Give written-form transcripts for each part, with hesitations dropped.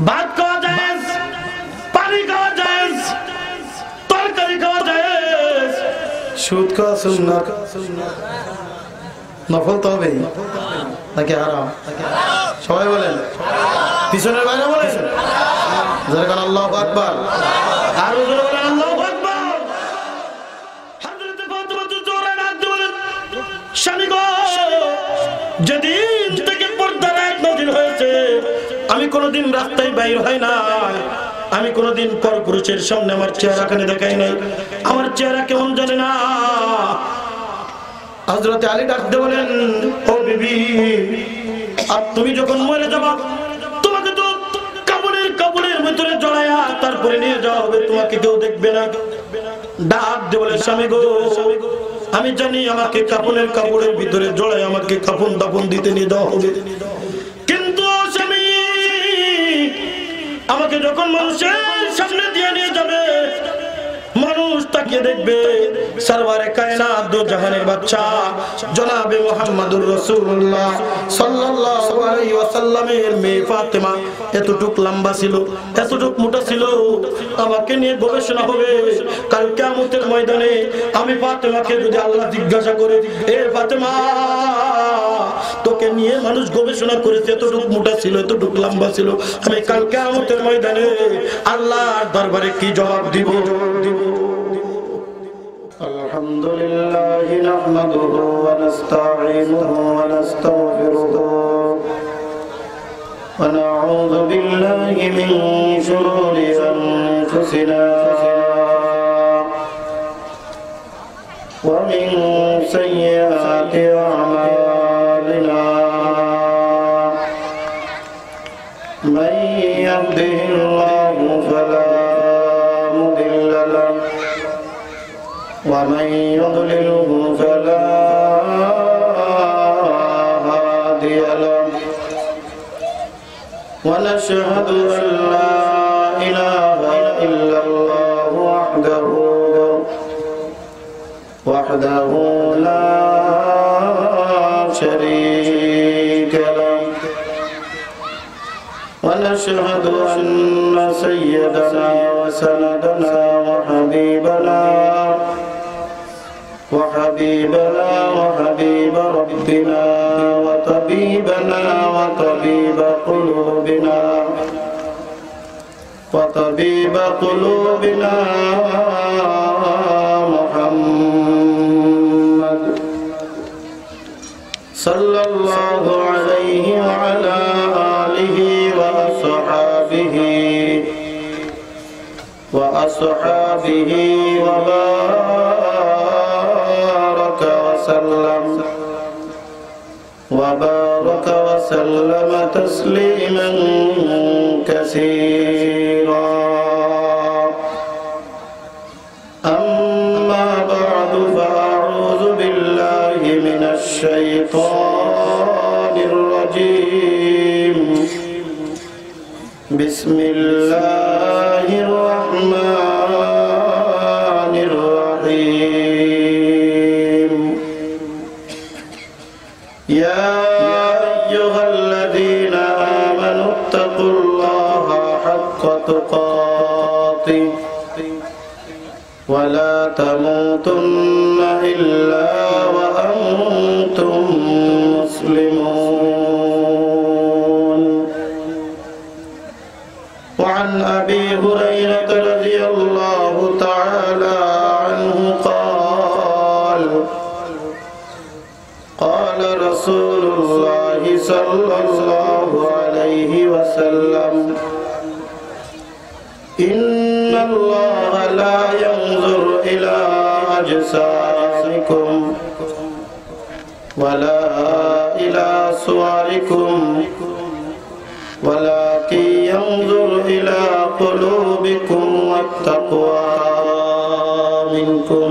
ভাত খাওয়া যায়, পানি খাওয়া যায়, তরকারি খাওয়া যায়, সুদ খাওয়া সুন্নাত, নফল তো হবেই নাকি হারাম? সবাই বলেন, পিছনের বাইরে বলেন, যেরকম আল্লাহু আকবার, আরো জোরে বলেন আল্লাহু আকবার। হযরত ফাতিমা জোহরা নাতে বলেন, স্বামী গো, যেদিন থেকে পর্দার আয়াত নাযিল হয়েছে আমি কোনোদিন রাস্তায় বাইর হয় না, আমি কোনোদিন পরপুরুষের সামনে আমার চেহারাখানে দেখাই নাই, আমার চেহারা কেমন জানে না। হযরত আলী ডাকতে বলেন, ও বিবি, আর তুমি যখন মরে যাবা তোমাকে তো কাপড়ের ভিতরে জড়ায়া তারপরে নিয়ে যাওয়া হবে, তোমাকে কেউ দেখবে না। ডাক দিয়ে বলে, স্বামী গো, আমি জানি আমাকে কাপড়ের ভিতরে জড়ায় আমাকে কাফন দাফন দিতে নিয়ে যাওয়া হবে, কিন্তু স্বামী আমাকে যখন মানুষের সামনে দিয়ে নিয়ে যাবে মানুষ তাকিয়ে দেখবে সরওয়ারে কায়নাত দো জাহানের বাদশা জনাবে মুহাম্মদুর রাসূলুল্লাহ সাল্লাল্লাহু আলাইহি ওয়াসাল্লামের মেয়ে ফাতেমা এতটুক লম্বা ছিল, এতটুক মোটা ছিল। আমাকে নিয়ে গবেষণা হবে কাল কিয়ামতের ময়দানে। আমি ফাতেমাকে যদি আল্লাহ জিজ্ঞাসা করে, এ ফাতেমা, তোকে নিয়ে মানুষ গবেষণা করেছে, এতটুক মোটা ছিল, এতটুক লম্বা ছিল, আমি কাল কিয়ামতের ময়দানে আল্লাহর দরবারে কি জবাব দিব? আলহামদুলিল্লাহ নাহমাদুহু ওয়া নাস্তাঈনুহু ওয়া নাস্তাগফিরুহু ওয়া নাউযু বিল্লাহি মিন শুরুরি আনফুসিনা ওয়া মিন সাইয়্যাতি আ'মালিনা মান ইয়াহদিহিল্লাহু ফালা মুদিল্লা লাহু ومن يضلله فلا هادي له ونشهد أن لا إله إلا الله وحده لا شريك له ونشهد أن سيدنا وسندنا وحبيب ربنا وطبيبنا وطبيب قلوبنا محمد صلى الله عليه وعلى آله وأصحابه وبارك وسلم تسليما كثيرا. أما بعد فأعوذ بالله من الشيطان الرجيم. بسم الله الرحمن الرحيم. يا أيها الذين آمنوا اتقوا الله حق تقاته ولا تموتن إلا وأنتم مسلمون. وعن أبي هريرة رضي الله تعالى عنه قال قال رسول الله صلى الله عليه وسلم إن الله لا ينظر إلى أجسامكم ولا إلى صوركم ولكن ينظر إلى قلوبكم والتقوى منكم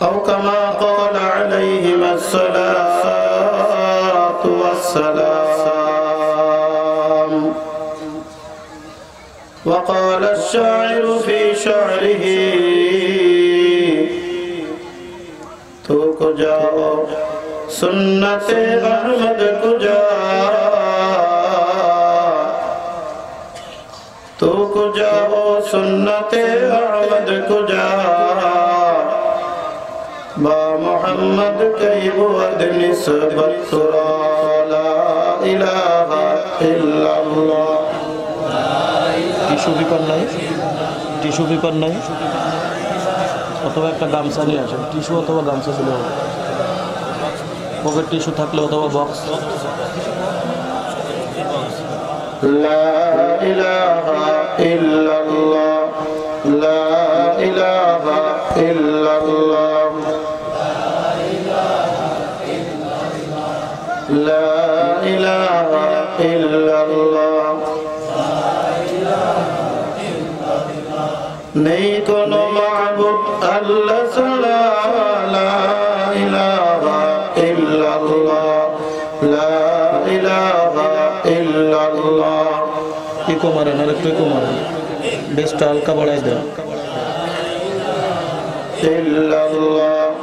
أو كما قال عليهم الصلاة والسلام. وقال الشاعر في شعره تو کو جاؤ सुन्नते अहमद कुजा तो कुजा वो सुन्नते अहमद कुजा बा मोहम्मद कई बुअद निस्बत तुरा ला इलाहा इल्लल्लाह। টিস্যু পেপার নাই অথবা একটা গামছা নিয়ে আসেন, টিস্যু অথবা গামছা ছিল, পকেট টিস্যু থাকলে অথবা বক্স। লা ইলাহা ইল্লাল্লাহ লা ইলাহা ইল্লাল্লাহ লা ইলাহা ইল্লাল্লাহ। নেই কোনো মাবুদ আল্লাহ ছাড়া লা ইলাহা ইল্লাল্লাহ লা ইলাহা ইল্লাল্লাহ। ইকো মারেন, আর একটু ইকো মারেন, বেশটা হালকা বাড়াই দেন। ইল্লাল্লাহ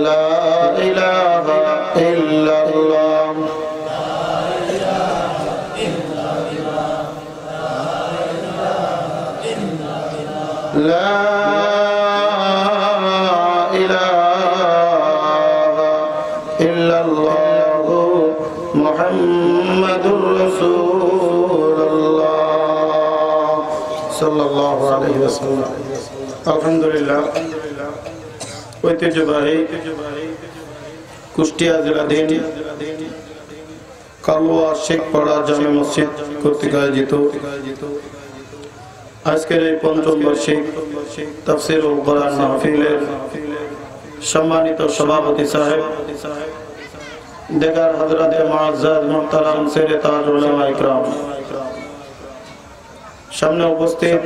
লা ইলাহা ইল্লাল্লাহ লা ইলাহা ইল্লাল্লাহ মুহাম্মাদুর রাসূলুল্লাহ সাল্লাল্লাহু আলাইহি ওয়াসাল্লাম। আলহামদুলিল্লাহ, ঐতিহ্যবাহী কুষ্টিয়া জেলাধীন কালুয়া শেখপাড়া জামে মসজিদ কর্তৃক আয়োজিত আজকের এই পঞ্চম বার্ষিক তাফসীরুল কোরআন মাহফিলের সম্মানিত সভাপতি সাহেব, দেগার হযরত মুআজ্জাজ মুহতারাম সেরে তাজ উলামা ইকরাম, সামনে উপস্থিত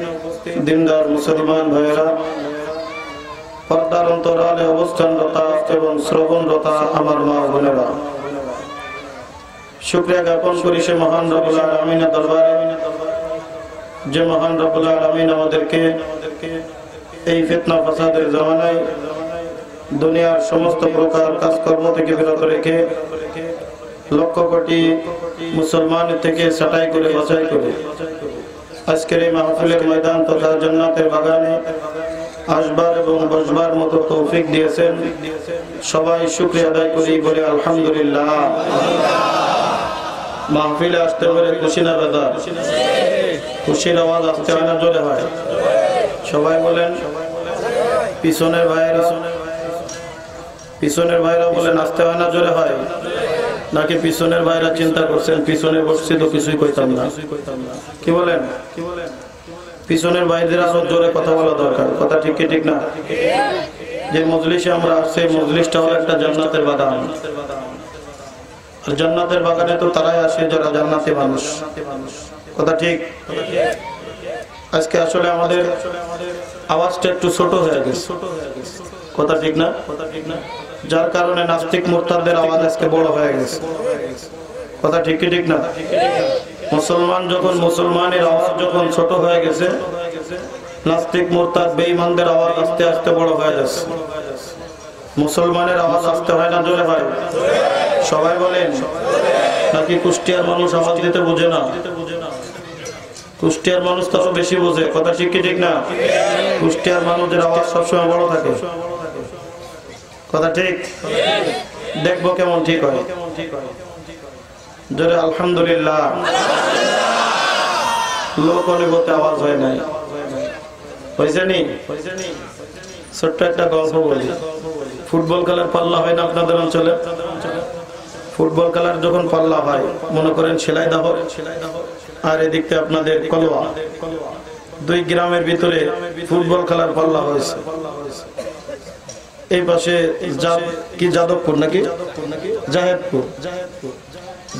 দিনদার মুসলমান ভাইয়েরা, পর্দার অন্তরালে অবস্থানরত এবং শ্রবণরত আমার মা বোনেরা, শুকরিয়া জ্ঞাপন করি সে মহান রব্বুল আলামিনের দরবারে যে মহান রব্বুল আলামিন আমাদেরকে এই ফিতনা ফাসাদের জামানায় দুনিয়ার সমস্ত প্রকার কাজকর্ম থেকে বিরত রেখে লক্ষ কোটি মুসলমানের থেকে ছাঁটাই করে বাছাই করে আজকের এই মাহফিলের ময়দান তথা জান্নাতের বাগানে আসবার এবং বসবার মতো তৌফিক দিয়েছেন। সবাই শুকরিয়া আদায় করি, বলে আলহামদুলিল্লাহ। মাহফিলে আসতে পারে খুশি না বেদা? খুশির আওয়াজ আসতে হয় না জোরে হয়? সবাই বলেন। পিছনের ভাইরা বলেন আসতে হয় না জোরে হয়? নাকি পিছনের ভাইরা চিন্তা করছেন পিছনে বসছি তো কিছুই কইতাম না? কি বলেন? পিছনের ভাইদের আরো জোরে কথা বলা দরকার, কথা ঠিক কি ঠিক না? যে মজলিসে আমরা আসছি মজলিসটা হলো একটা জান্নাতের বাগান, আর জান্নাতের বাগানে তো তারাই আসে যারা জান্নাতি মানুষ, কথা ঠিক? আজকে আসলে আমাদের আওয়াজটা একটু ছোট হয়ে গেছে, কথা ঠিক না? যার কারণে নাস্তিক মুরতাদদের আওয়াজ আজকে বড় হয়ে গেছে, কথা ঠিক কি ঠিক না? মুসলমানের আওয়াজ যখন ছোট হয়ে গেছে, নাস্তিক মুরতাদ বেঈমানদের আওয়াজ আস্তে আস্তে বড় হয়ে যাচ্ছে। মুসলমানের আওয়াজ আসতে হয় না জোরে হয়? সবাই বলেন। নাকি কুষ্টিয়ার মানুষ আওয়াজ দিতে বোঝে না? কুষ্টিয়ার মানুষ তো বেশি বোঝে, কথা ঠিক কি ঠিক না? কুষ্টিয়ার মানুষের আওয়াজ সবসময় বড় থাকে, কথা ঠিক? দেখবো কেমন ঠিক হয়, জোরে আলহামদুলিল্লাহ। লোক অনিবতে আওয়াজ হয় নাই, হয়েছে নি? ছোট্ট একটা গল্প বলি। ফুটবল খেলার পাল্লা হয় না আপনাদের অঞ্চলে? ফুটবল খেলার যখন পাল্লা হয়, মনে করেন সেলাইদাহ আর এদিকতে আপনাদের কলোয়া, দুই গ্রামের ভিতরে ফুটবল খেলার পাল্লা হয়েছে। এই পাশে কি যাদবপুর নাকি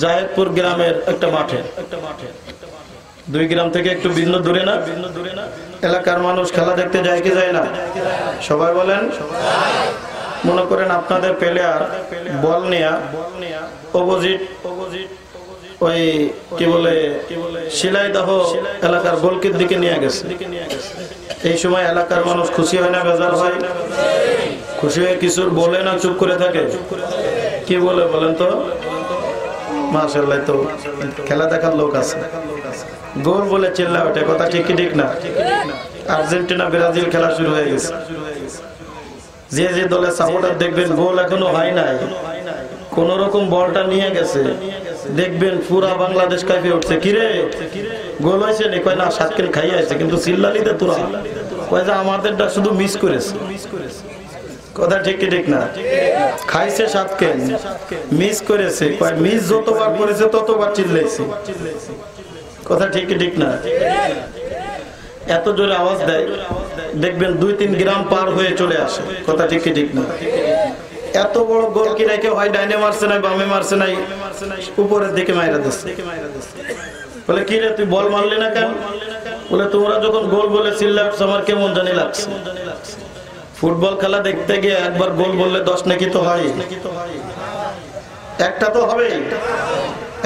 জাহেদপুর গ্রামের একটা মাঠে, দুই গ্রাম থেকে একটু ভিন্ন দূরে না? এলাকার মানুষ খেলা দেখতে যায় কি যায় না? সবাই বলেন। মনে করেন আপনাদের প্লেয়ার বল নিয়ে অপোজিট ওই কি বলে শিলাইদহ এলাকার গোলকির দিকে নিয়ে গেছে। এই সময় এলাকার মানুষ খুশি হয় না বেজার হয়? খুশি হয়ে কিছুর বলে না চুপ করে থাকে? কি বলে বলেন তো? মাশাআল্লাহ, তো খেলা দেখার লোক আছে, গোল বলে চিল্লা ওঠে, কথা ঠিক কি ঠিক না? আর্জেন্টিনা ব্রাজিল খেলা শুরু হয়ে গেছে, যে যে দলের সাপোর্টার দেখবেন গোল এখনো হয় নাই, কোন রকম বলটা নিয়ে গেছে, দেখবেন পুরা বাংলাদেশ কাঁপে উঠছে, কিরে গোল হয়েছে নি? কয় না, সাতকেল খাইয়ে আছে, কিন্তু চিল্লালিতে তোরা কয় যে আমাদেরটা শুধু মিস করেছে, কথা ঠিক কি ঠিক না? খাইছে সাতকেল, মিস করেছে, কয় মিস যতবার করেছে ততবার চিল্লাইছে, কথা ঠিক কি ঠিক না? এত জোরে আওয়াজ দেয়, দেখবেন 2-3 গ্রাম পার হয়ে চলে আসে, কথা ঠিক কি ঠিক না? এত বড় গোল কি রেখে হয় ডাইনে মারছে নাই বামে মারছে নাই, উপরের দিকে মাইরা দিচ্ছে। বলে কি রে তুই বল মারলি না কেন? বলে তোমরা যখন গোল বলে চিল্লাচ্ছ আমার কেমন জানি লাগছে। ফুটবল খেলা দেখতে গিয়ে একবার গোল বললে 10 নাকি তো হয়, একটা তো হবে,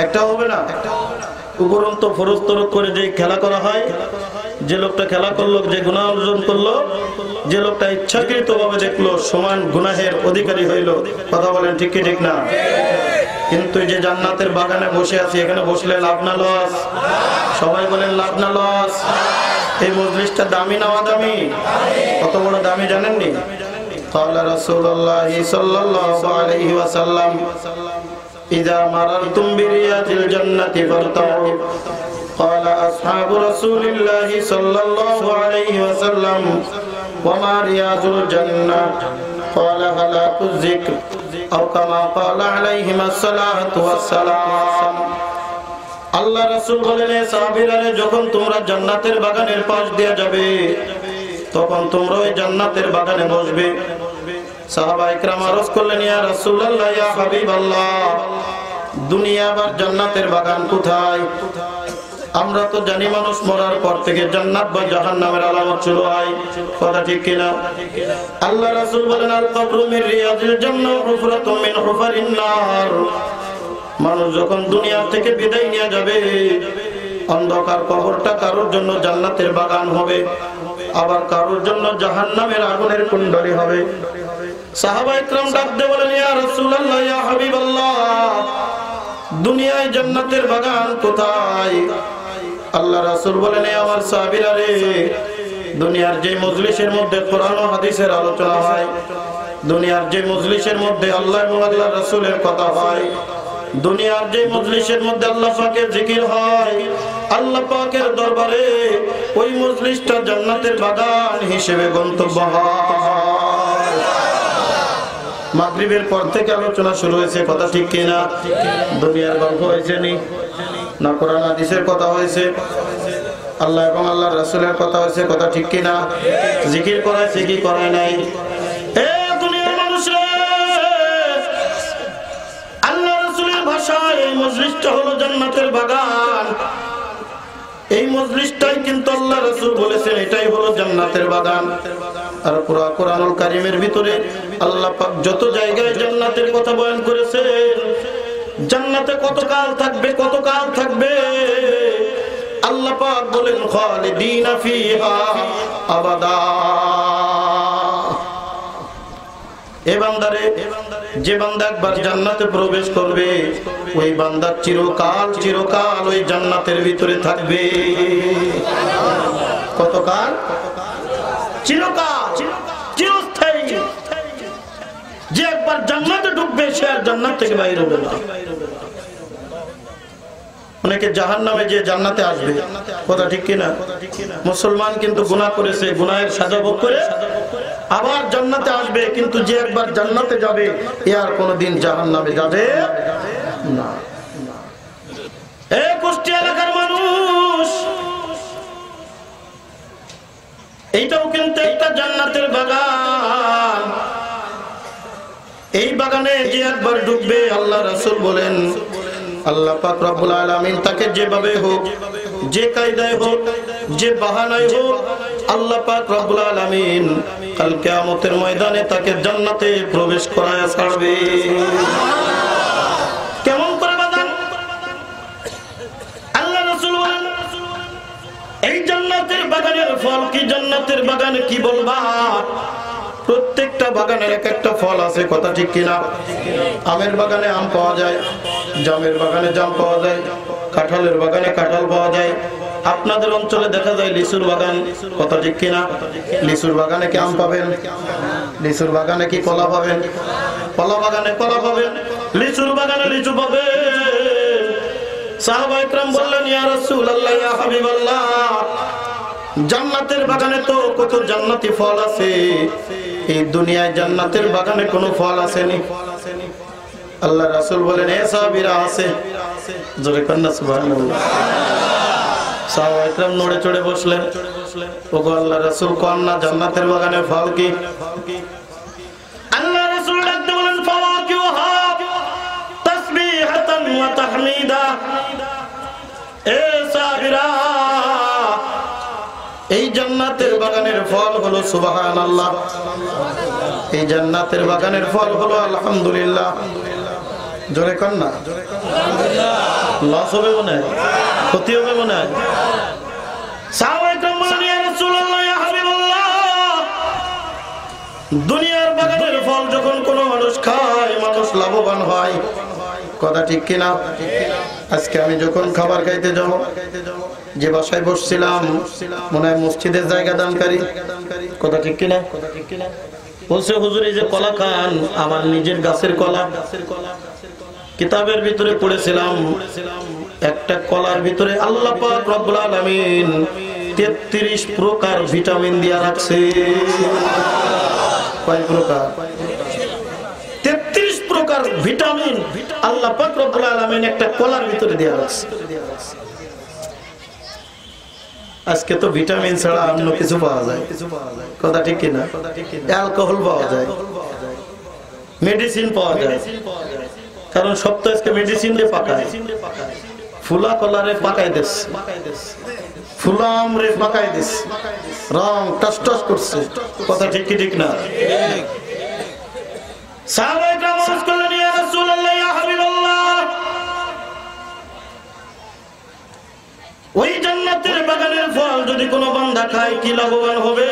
একটা হবে না। উপরন্ত ফরজ তরক করে যে খেলা করা হয়, যে লোকটা খেলা করলো, যে গুনাহ অর্জন করলো, যে লোকটা ইচ্ছাকৃত ভাবে দেখলো, সমান গুনাহের অধিকারী হইল, কথা বলেন ঠিক কি ঠিক না? কিন্তু যে জান্নাতের বাগানে বসে আছি, এখানে বসলে লাভ না লস? সবাই বলেন লাভ না লস? এই মজলিসটা দামি না অদামি? কত বড় দামি জানেননি? ক্বালা রাসূলুল্লাহ সাল্লাল্লাহু আলাইহি ওয়াসাল্লাম, ইযা মারারতুম বিরিয়াতিল জান্নাতি ফারতাউ। ক্বালা আসহাবু রাসূলিল্লাহি সাল্লাল্লাহু আলাইহি ওয়াসাল্লাম, ওয়া মা রিয়াজুল জান্নাহ? ক্বালা হালাকুয যিকর আও কামা ক্বালা আলাইহিমাস সালাতু ওয়াস সালাম। আল্লাহ রাসূল বলেন, সাহাবীরা, যখন তোমরা জান্নাতের বাগানের পাশ দিয়ে যাবে, তখন তোমরা ওই জান্নাতের বাগানে বসবে। সাহাবায়ে কেরাম আরজ করলেন, ইয়া রাসূলুল্লাহ, ইয়া হাবিবাল্লাহ, দুনিয়া আর জান্নাতের বাগান কোথায়? আমরা তো জানি মানুষ মরার পর থেকে জান্নাত বা জাহান্নামের আলামত শুরু হয়, কথা ঠিক কিনা? আল্লাহ রাসূল বলেন, আল কবরু মিন রিয়াজিল জান্নাহ ওয়া হুফরাতুম মিন হুফারিন নার। মানুষ যখন দুনিয়া থেকে বিদায় নিয়ে যাবে, অন্ধকার কবরটা কারোর জন্য জান্নাতের বাগান হবে, আবার কারোর জন্য জাহান্নামের আগুনের কুণ্ডলী হবে। সাহাবায়ে কেরাম ডাক দিয়ে বলেন, ইয়া রাসূলুল্লাহ, ইয়া হাবিবাল্লাহ, দুনিয়ায় জান্নাতের বাগান কোথায়? আল্লাহ রাসূল বলেন, আমার সাহাবীরা রে, দুনিয়ার যে মজলিসের মধ্যে কোরআন ও হাদিসের আলোচনা হয়, দুনিয়ার যে মজলিসের মধ্যে আল্লাহ এবং আল্লাহর রাসূলের কথা হয়, দুনিয়ার যে মজলিসের মধ্যে আল্লাহ পাকের জিকির হয়, আল্লাহ পাকের দরবারে ওই মজলিসটা জান্নাতের বাগান হিসেবে গন্তব্য হয়। মাগরিবের পর থেকে আলোচনা শুরু হয়েছে, কথা ঠিক কিনা? দুনিয়ার গল্প হয়েছে নি না, কোরআন হাদিসের কথা হয়েছে, আল্লাহ এবং আল্লাহর রাসূলের কথা হয়েছে, কথা ঠিক কিনা? জিকির করাইছে কি করায় নাই? এ দুনিয়ার মানুষরা, আল্লাহ রাসূলের ভাষায় এই মজলিসটা হলো জান্নাতের বাগান। এই মজলিসটাই কিন্তু আল্লাহ রাসূল বলেছেন এটাই হলো জান্নাতের বাগান। আর পুরো কোরআনুল কারীমের ভিতরে আল্লাহ পাক যত জায়গায় জান্নাতের কথা বয়ান করেছেন, জান্নাতে কতকাল থাকবে, কতকাল থাকবে, আল্লাহ পাক বলেন খালিদিনা ফিহা আবাদা। এ বান্দারে, যে বান্দা একবার জান্নাতে প্রবেশ করবে, ওই বান্দা চিরকাল চিরকাল ওই জান্নাতের ভিতরে থাকবে। কতকাল? চিরকাল, চিরস্থায়ী। যে একবার জান্নাতে ঢুকবে, সে আর জান্নাত থেকে বাইরে হবে না। অনেকে জাহান্নামে যে জান্নাতে আসবে, কথা ঠিক কিনা? মুসলমান কিন্তু গুনাহ করেছে, গুনাহের সাজা ভোগ করে আবার জান্নাতে আসবে, কিন্তু যে একবার জান্নাতে যাবে, এ আর কোনোদিন জাহান্নামে যাবে না। এ কুষ্টিয়া এলাকার মানুষ, এইটাও কিন্তু একটা জান্নাতের বাগান। এই বাগানে যে একবার ঢুকবে, আল্লাহ রাসূল বলেন, আল্লাহ পাক রব্বুল আলামিন তাকে যেভাবে হোক, যে কায়দায় হোক, যে বাহানায় হোক, আল্লাহ পাক রব্বুল আলামিন কাল কিয়ামতের ময়দানে তাকে জান্নাতে প্রবেশ করায়া ছাড়বে। কেমন করে বাদান? আল্লাহ রাসূল বলেন, এই জান্নাতের বাগানের ফল কি, জান্নাতের বাগানে কি বলবা? প্রত্যেকটা বাগানের এক একটা ফল আছে, কথা ঠিক কিনা? আমের বাগানে আম পাওয়া যায়, জামের বাগানে জাম পাওয়া যায়, কাঁঠালের বাগানে কাঁঠাল পাওয়া যায়। আপনাদের অঞ্চলে দেখা যায় লিচুর বাগান, কথা ঠিক কিনা? লিচুর বাগানে কি আম পাবেন? লিচুর বাগানে কি কলা পাবেন? কলা বাগানে কলা পাবেন, লিচুর বাগানে লিচু পাবেন। সাহাবায়ে কেরাম বললেন, ইয়া রাসূলুল্লাহ, ইয়া হাবিবাল্লাহ, জান্নাতের বাগানে তো কত জান্নাতি ফল আছে, এই দুনিয়ায় জান্নাতের বাগানে কোনো ফল আসেনি। আল্লাহ রাসূল বলেন, এ সাহাবীরা আছে। জোরে কন্না সুবহানাল্লাহ। সাহাবায়ে কেরাম নড়ে চড়ে বসলেন। ওগো আল্লাহ রাসূল, কোন না জান্নাতের বাগানে ফল কি? আল্লাহ রাসূল ডাকতে বলেন, ফাওয়াকিউহা তাসবিহাতান ওয়া তাহমিদা। এ সাহাবীরা, এই জান্নাতের বাগানের ফল হলো সুবহানাল্লাহ, এই জান্নাতের বাগানের ফল হলো আলহামদুলিল্লাহ। জোরে কর না। লস হবে মনে হয়, ক্ষতি হবে মনে হয়। সাহাবায়ে কেরাম বলেন, ইয়া রাসূলুল্লাহ, ইয়া হাবিবাল্লাহ, দুনিয়ার বাগানের ফল যখন কোনো মানুষ খায়, মানুষ লাভবান হয়, কথা ঠিক কিনা? আজকে আমি যখন খাবার খাইতে যাব, যে বাসায় বসছিলাম, মনে হয় মসজিদের জায়গা দানকারী, কথা ঠিক কিনা? বলছে, হুজুর এই যে কলা খান, আমার নিজের গাছের কলা। কিতাবের ভিতরে পড়েছিলাম, একটা কলার ভিতরে আল্লাহ পাক রব্বুল আলামিন 33 প্রকার ভিটামিন দিয়া রাখছে। কয় প্রকার? 33 প্রকার ভিটামিন আল্লাহ পাক রব্বুল আলামিন একটা কলার ভিতরে দিয়া রাখছে। আজকে তো ভিটামিন ছাড়া অন্য কিছু পাওয়া যায়, কথা ঠিক কিনা? অ্যালকোহল পাওয়া যায়, মেডিসিন পাওয়া যায়, কারণ সব তো আজকে মেডিসিন দিয়ে পাকায়। ফুলা কলারে পাকাই দিস, ফুলা আমরে পাকাই দিস, রং টস টস করছে, কথা ঠিক কি ঠিক না? সাহাবায়ে কেরাম আরজ করলেন, ইয়া রাসূলুল্লাহ, ইয়া হাবিবাল্লাহ, ওই জান্নাতের বাগানের ফল যদি কোনো বান্দা খায়, কি লাভবান হবে?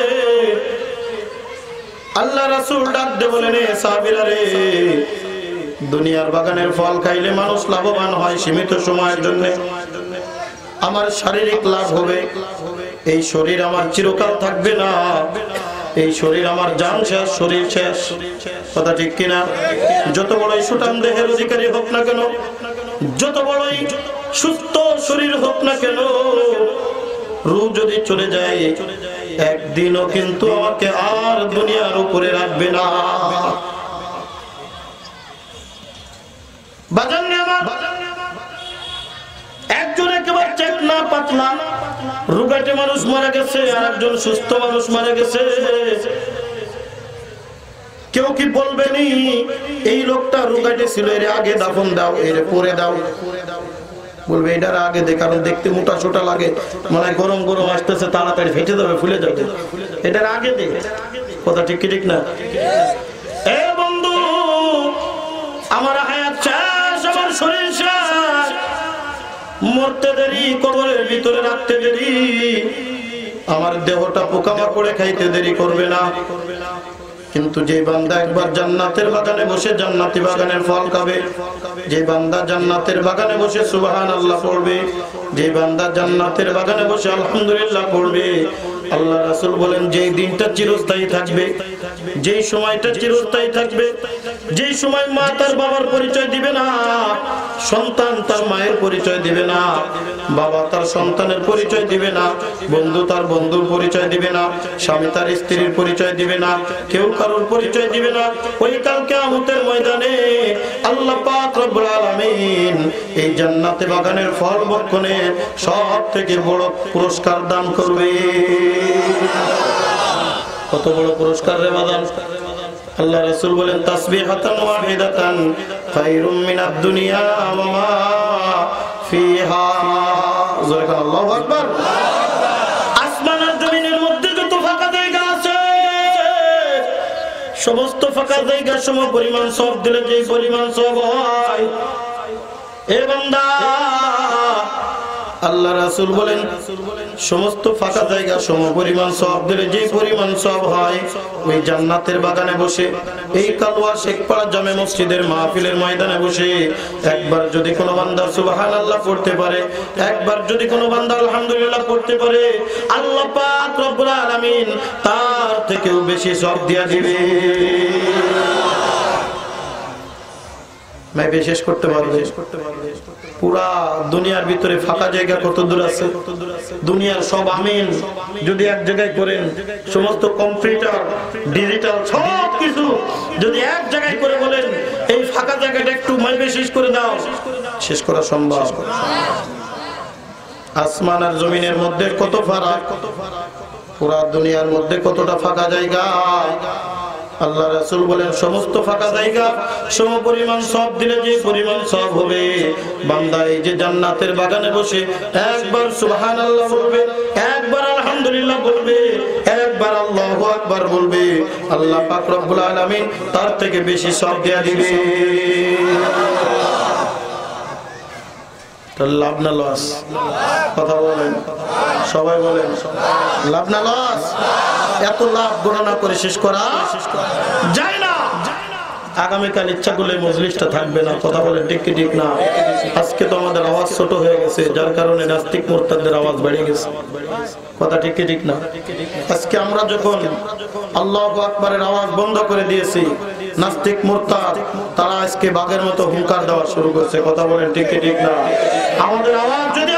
আল্লাহ রাসূল ডাক দিয়ে বলেন, এ সাহাবীরা রে, দুনিয়ার বাগানের ফল খাইলে মানুষ লাভবান হয় সীমিত সময়ের জন্য। আমার শারীরিক লাভ হবে, এই শরীর আমার চিরকাল থাকবে না, এই শরীর আমার জান শেষ, শরীর শেষ, কথা ঠিক কিনা? যত বড়ই সুঠাম দেহের অধিকারী হোক না কেন, যত বড়ই সুস্থ শরীর হোক না কেন, রূহ যদি চলে যায়, একদিনও কিন্তু আমাকে আর দুনিয়ার উপরে রাখবে না। একজন একেবারে চেকনা পাতলা রোগাটে মানুষ মারা গেছে, আর একজন সুস্থ মানুষ মারা গেছে। কেউ কি বলবেনি এই লোকটা রোগাটে ছিল, এর আগে দাফন দাও, এর পরে দাও? বলবে এটার আগে দে, কারণ দেখতে মোটা সোটা লাগে, মনে হয় গরম গরম আসতেছে, তাড়াতাড়ি ফেটে যাবে, ফুলে যাবে, এটার আগে দে, কথা ঠিক কি ঠিক না? এ বন্ধু, আমার হায়াত শেষ, আমার শরীর শেষ, মরতে দেরি, কবরের ভিতরে রাখতে দেরি, আমার দেহটা পোকামাকড়ে খাইতে দেরি করবে না। কিন্তু যে বান্দা একবার জান্নাতের বাগানে বসে জান্নাতি বাগানের ফল খাবে, যে বান্দা জান্নাতের বাগানে বসে সুবহানাল্লাহ পড়বে, যে বান্দা জান্নাতের বাগানে বসে আলহামদুলিল্লাহ পড়বে, আল্লাহ রাসূল বলেন, যেই দিনটা চিরস্থায়ী থাকবে, যেই সময়টা চিরস্থায়ী থাকবে, যেই সময় মা তার বাবার পরিচয় দিবে না, সন্তান তার মায়ের পরিচয় দিবে না, বাবা তার সন্তানের পরিচয় দিবে না, বন্ধু তার বন্ধুর পরিচয় দিবে না, স্বামী তার স্ত্রীর পরিচয় দিবে না, কেউ কারোর পরিচয় দিবে না। ওই কাল কিয়ামতের ময়দানে আল্লাহ পাক রব্বুল আলামিন এই জান্নাতে বাগানের ফল ভক্ষণের সব থেকে বড় পুরস্কার দান করবে। কত বড় পুরস্কার রে বাদান! আল্লাহ রাসূল বলেন, তাসবিহাতান ওয়াহিদাতান খায়রুম মিনাদ দুনিয়া ওয়া মা ফিহা। আল্লাহু আকবার। আসমান আর জমিনের মধ্যে যত ফাঁকা জায়গা আছে, সমস্ত ফাঁকা জায়গা সম পরিমাণ সব দিলে যে পরিমাণ সব হয়, এ বান্দা আল্লাহ রাসূল বলেন সমস্ত ফাঁকা জায়গা সমপরিমাণ সওয়াব দিলে যে পরিমাণ সওয়াব হয় ওই জান্নাতের বাগানে বসে এই কালওয়া শেখপাড়া জামে মসজিদের মাহফিলের ময়দানে বসে একবার যদি কোনো বান্দা সুবহানাল্লাহ পড়তে পারে, একবার যদি কোনো বান্দা আলহামদুলিল্লাহ পড়তে পারে, আল্লাহ পাক রব্বুল আলামিন তার থেকেও বেশি সওয়াব দিয়া দিবে। मैं विशेष करते पाরবে পুরা দুনিয়ার ভিতরে ফাঁকা জায়গা কত দূর আছে? দুনিয়ার সব আমিন যদি এক জায়গায় করেন, সমস্ত কম্পিউটার ডিজিটাল সব কিছু যদি এক জায়গায় করে বলেন এই ফাঁকা জায়গাটা একটু মাইবে শেষ করে দাও, শেষ করা সম্ভব? আসমান আর জমিনের মধ্যে কত ফারাক, পুরা দুনিয়ার মধ্যে কতটা ফাঁকা জায়গা। আল্লাহ রাসূল বলেন সমস্ত ফাঁকা জায়গা সমপরিমাণ সওয়াব দিলে যে পরিমাণ সওয়াব হবে, বান্দা এই যে জান্নাতের বাগানে বসে একবার সুবহানাল্লাহ বলবে, একবার আলহামদুলিল্লাহ বলবে, একবার আল্লাহু আকবার বলবে, আল্লাহ পাক রব্বুল আলামিন তার থেকে বেশি সওয়াব দেয়া দিবে। তো লাভ না লস? কথা বলেন, সবাই বলেন লাভ না লস? এত লাভ গণনা করে শেষ করা যায় না। আগামীকাল ইচ্ছা করলে মজলিসটা থাকবে না। কথা বলেন ঠিক কি ঠিক না? আজকে তো আমাদের আওয়াজ ছোট হয়ে গেছে, যার কারণে নাস্তিক মুরতাদদের আওয়াজ বেড়ে গেছে। কথা ঠিক কি ঠিক না? আজকে আমরা যখন আল্লাহু আকবারের আওয়াজ বন্ধ করে দিয়েছি, নাস্তিক মুরতাদ তারা আজকে বাঘের মতো হুঙ্কার দেওয়া শুরু করছে। কথা বলেন ঠিক কি ঠিক না? আমাদের আওয়াজ যদি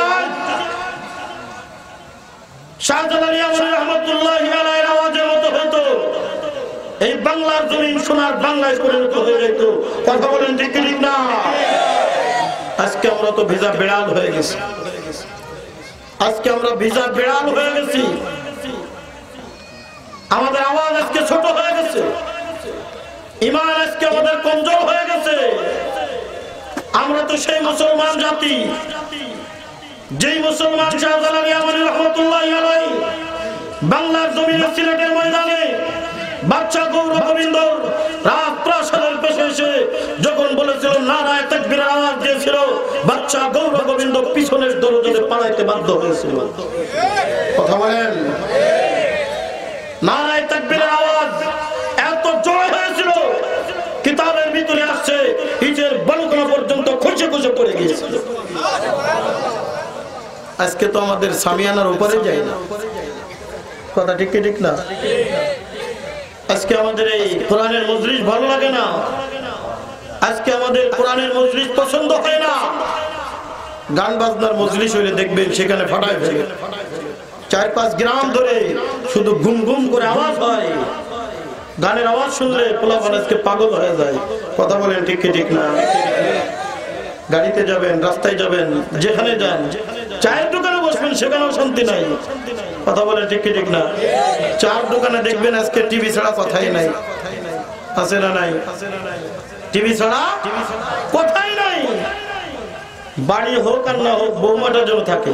শাহজালালী রহমাতুল্লাহি আলাইহির আওয়াজের মতো হতো, এই বাংলার জমিন সোনার বাংলায় পরিণত হয়ে যেত। কথা বলেন ঠিক কি ঠিক না? আজকে আমরা তো ভিজা বেড়াল হয়ে গেছি, আজকে আমরা ভিজা বেড়াল হয়ে গেছি। আমাদের আওয়াজ আজকে ছোট হয়ে গেছে, ঈমান আজকে আমাদের কমজোর হয়ে গেছে। আমরা তো সেই মুসলমান জাতি যেই মুসলমান শাহজালালী রহমাতুল্লাহি আলাইহি বাংলার জমিনে সিলেটের ময়দানে বাদশা গৌর গোবিন্দ রাজপ্রাসাদের পেছনে এসে যখন বলেছিল নারায়ে তাকবীরের আওয়াজ দিয়েছিল, বাদশা গৌর গোবিন্দ পিছনের দরজাতে পালাইতে বাধ্য হয়েছিল। কথা বলেন, নারায়ে তাকবীরের আওয়াজ এত জোরে হয়েছিল, কিতাবের ভিতরে আসছে ইটের বালুকণা পর্যন্ত খসে খসে পড়ে গিয়েছিল। আজকে তো আমাদের সামিয়ানার উপরে যায় না। কথা ঠিক কি ঠিক না? আজকে আমাদের এই কোরআনের মজলিস ভালো লাগে না, আজকে আমাদের কোরআনের মজলিস পছন্দ হয় না। গান বাজনার মজলিস হইলে দেখবেন সেখানে ফাটায় ফেলে, 4-5 গ্রাম ধরে শুধু ঘুম ঘুম করে আওয়াজ হয়। গানের আওয়াজ শুনলে পোলাপান আজকে পাগল হয়ে যায়। কথা বলেন ঠিক কি ঠিক না? গাড়িতে যাবেন, রাস্তায় যাবেন, যেখানে যান, চায়ের দোকানে বসবেন সেখানেও শান্তি নাই। কথা বলেন ঠিক কি ঠিক না? চার দোকানে দেখবেন আজকে টিভি ছাড়া কথাই নাই। আছে না নাই? টিভি ছাড়া কথাই নাই। বাড়ি হোক আর না হোক বৌমাটা যেন থাকে।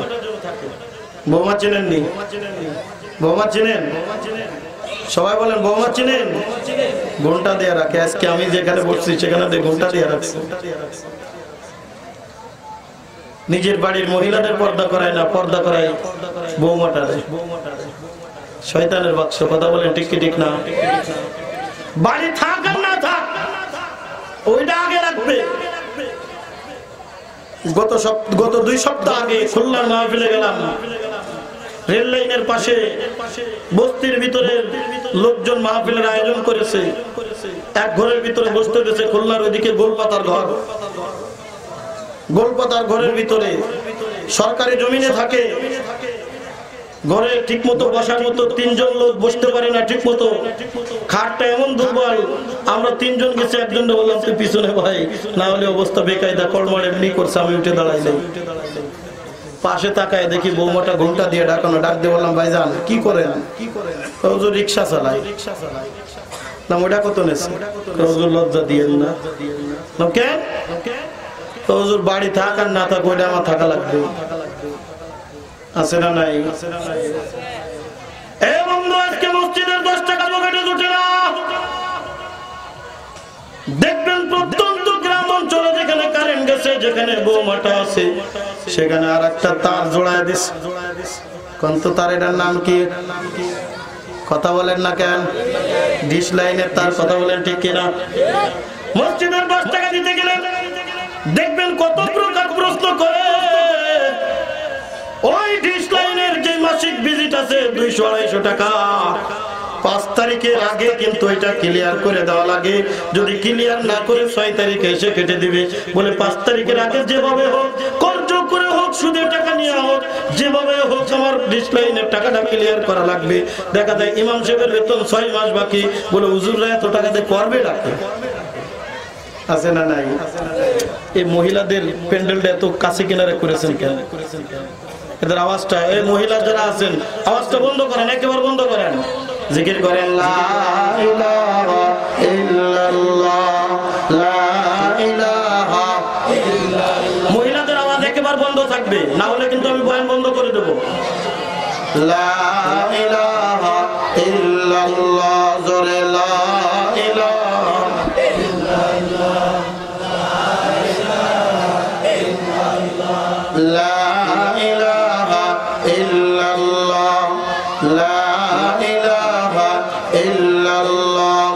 বৌমা চেনেননি? বৌমা চেনেন? সবাই বলেন বৌমা চেনেন? ঘন্টা দিয়ে রাখে। আজকে আমি যেখানে বসছি সেখানে ঘন্টা দিয়ে রাখছি। নিজের বাড়ির মহিলাদের পর্দা করায় না, পর্দা করায় বৌমাটা। শয়তানের বাক্স। কথা বলেন ঠিক কি ঠিক না? বাড়ি থাক আর না থাক ওইটা আগে রাখবে। গত 2 সপ্তাহ আগে খুলনার মাহফিলে গেলাম। রেল লাইনের পাশে বস্তির ভিতরে লোকজন মাহফিলের আয়োজন করেছে। এক ঘরের ভিতরে বসতে দিয়েছে। খুলনার ওইদিকে গোলপাতার ঘর, গোলপাতার ঘরের ভিতরে সরকারি জমিনে থাকে। ঘরে ঠিক মতো বসার মতো 3 জন লোক বসতে পারে না ঠিক মতো। খাটটা এমন দুর্বল, আমরা 3 জন গেছি, একজন বললাম তুই পিছনে ভাই, না হলে অবস্থা বেকায়দা। কলমার এমনি করছে, আমি উঠে দাঁড়াই নাই। পাশে তাকায় দেখি বৌমাটা ঘন্টা দিয়ে ডাকানো। ডাক দিয়ে বললাম ভাইজান কি করেন? হুজুর রিক্সা চালাই। না ওটা কত নেছে? হুজুর লজ্জা দিয়েন না। কেন? হুজুর বাড়ি থাক আর না থাক ওইটা আমার থাকা লাগবে। আছে না নাই? এই বন্ধু আজকে মসজিদের 10 টাকা পকেটে জুটে না। দেখবেন প্রত্যন্ত গ্রাম অঞ্চলে যেখানে কারেন্ট গেছে, যেখানে বৌমাটা আছে সেখানে আর একটা তার জোড়ায় দিস। কন্ত তার, এটার নাম কি? কথা বলেন না কেন? ডিশ লাইনের তার, কথা বলেন ঠিক কিনা? মসজিদের 10 টাকা দিতে গেলেন দেখবেন কত প্রকার প্রশ্ন করে। ওই ডিশ লাইনের যে মাসিক ভিজিট আছে 200-250 টাকা, 5 তারিখের আগে কিন্তু এটা ক্লিয়ার করে দেওয়া লাগে। যদি ক্লিয়ার না করে 6 তারিখে এসে কেটে দিবে। বলে 5 তারিখের আগে যেভাবে হোক, কর্জ করে হোক, সুদের টাকা নিয়ে হোক, যেভাবে হোক আমার ডিশ লাইনের টাকাটা ক্লিয়ার করা লাগবে। দেখা যায় ইমাম সাহেবের বেতন 6 মাস বাকি। বলে হুজুররা এত টাকা দিয়ে করবে ডাকে আছে না নাই? এই মহিলাদের প্যান্ডেলটা এত কাছে কিনারে করেছেন কেন? এদের আওয়াজটা, এই মহিলা যারা আছেন আওয়াজটা বন্ধ করেন, একেবারে বন্ধ করেন। জিকির করেন লা ইলাহা ইল্লাল্লাহ, লা ইলাহা ইল্লাল্লাহ। মহিলাদের আওয়াজ একেবারে বন্ধ থাকবে, না হলে কিন্তু আমি বয়ান বন্ধ করে দেব। লা ইলাহা ইল্লাল্লাহ, জোরে লা ইলাহা ইল্লাল্লাহ, লা ইলাহা ইল্লাল্লাহ, লা ইলাহা ইল্লাল্লাহ,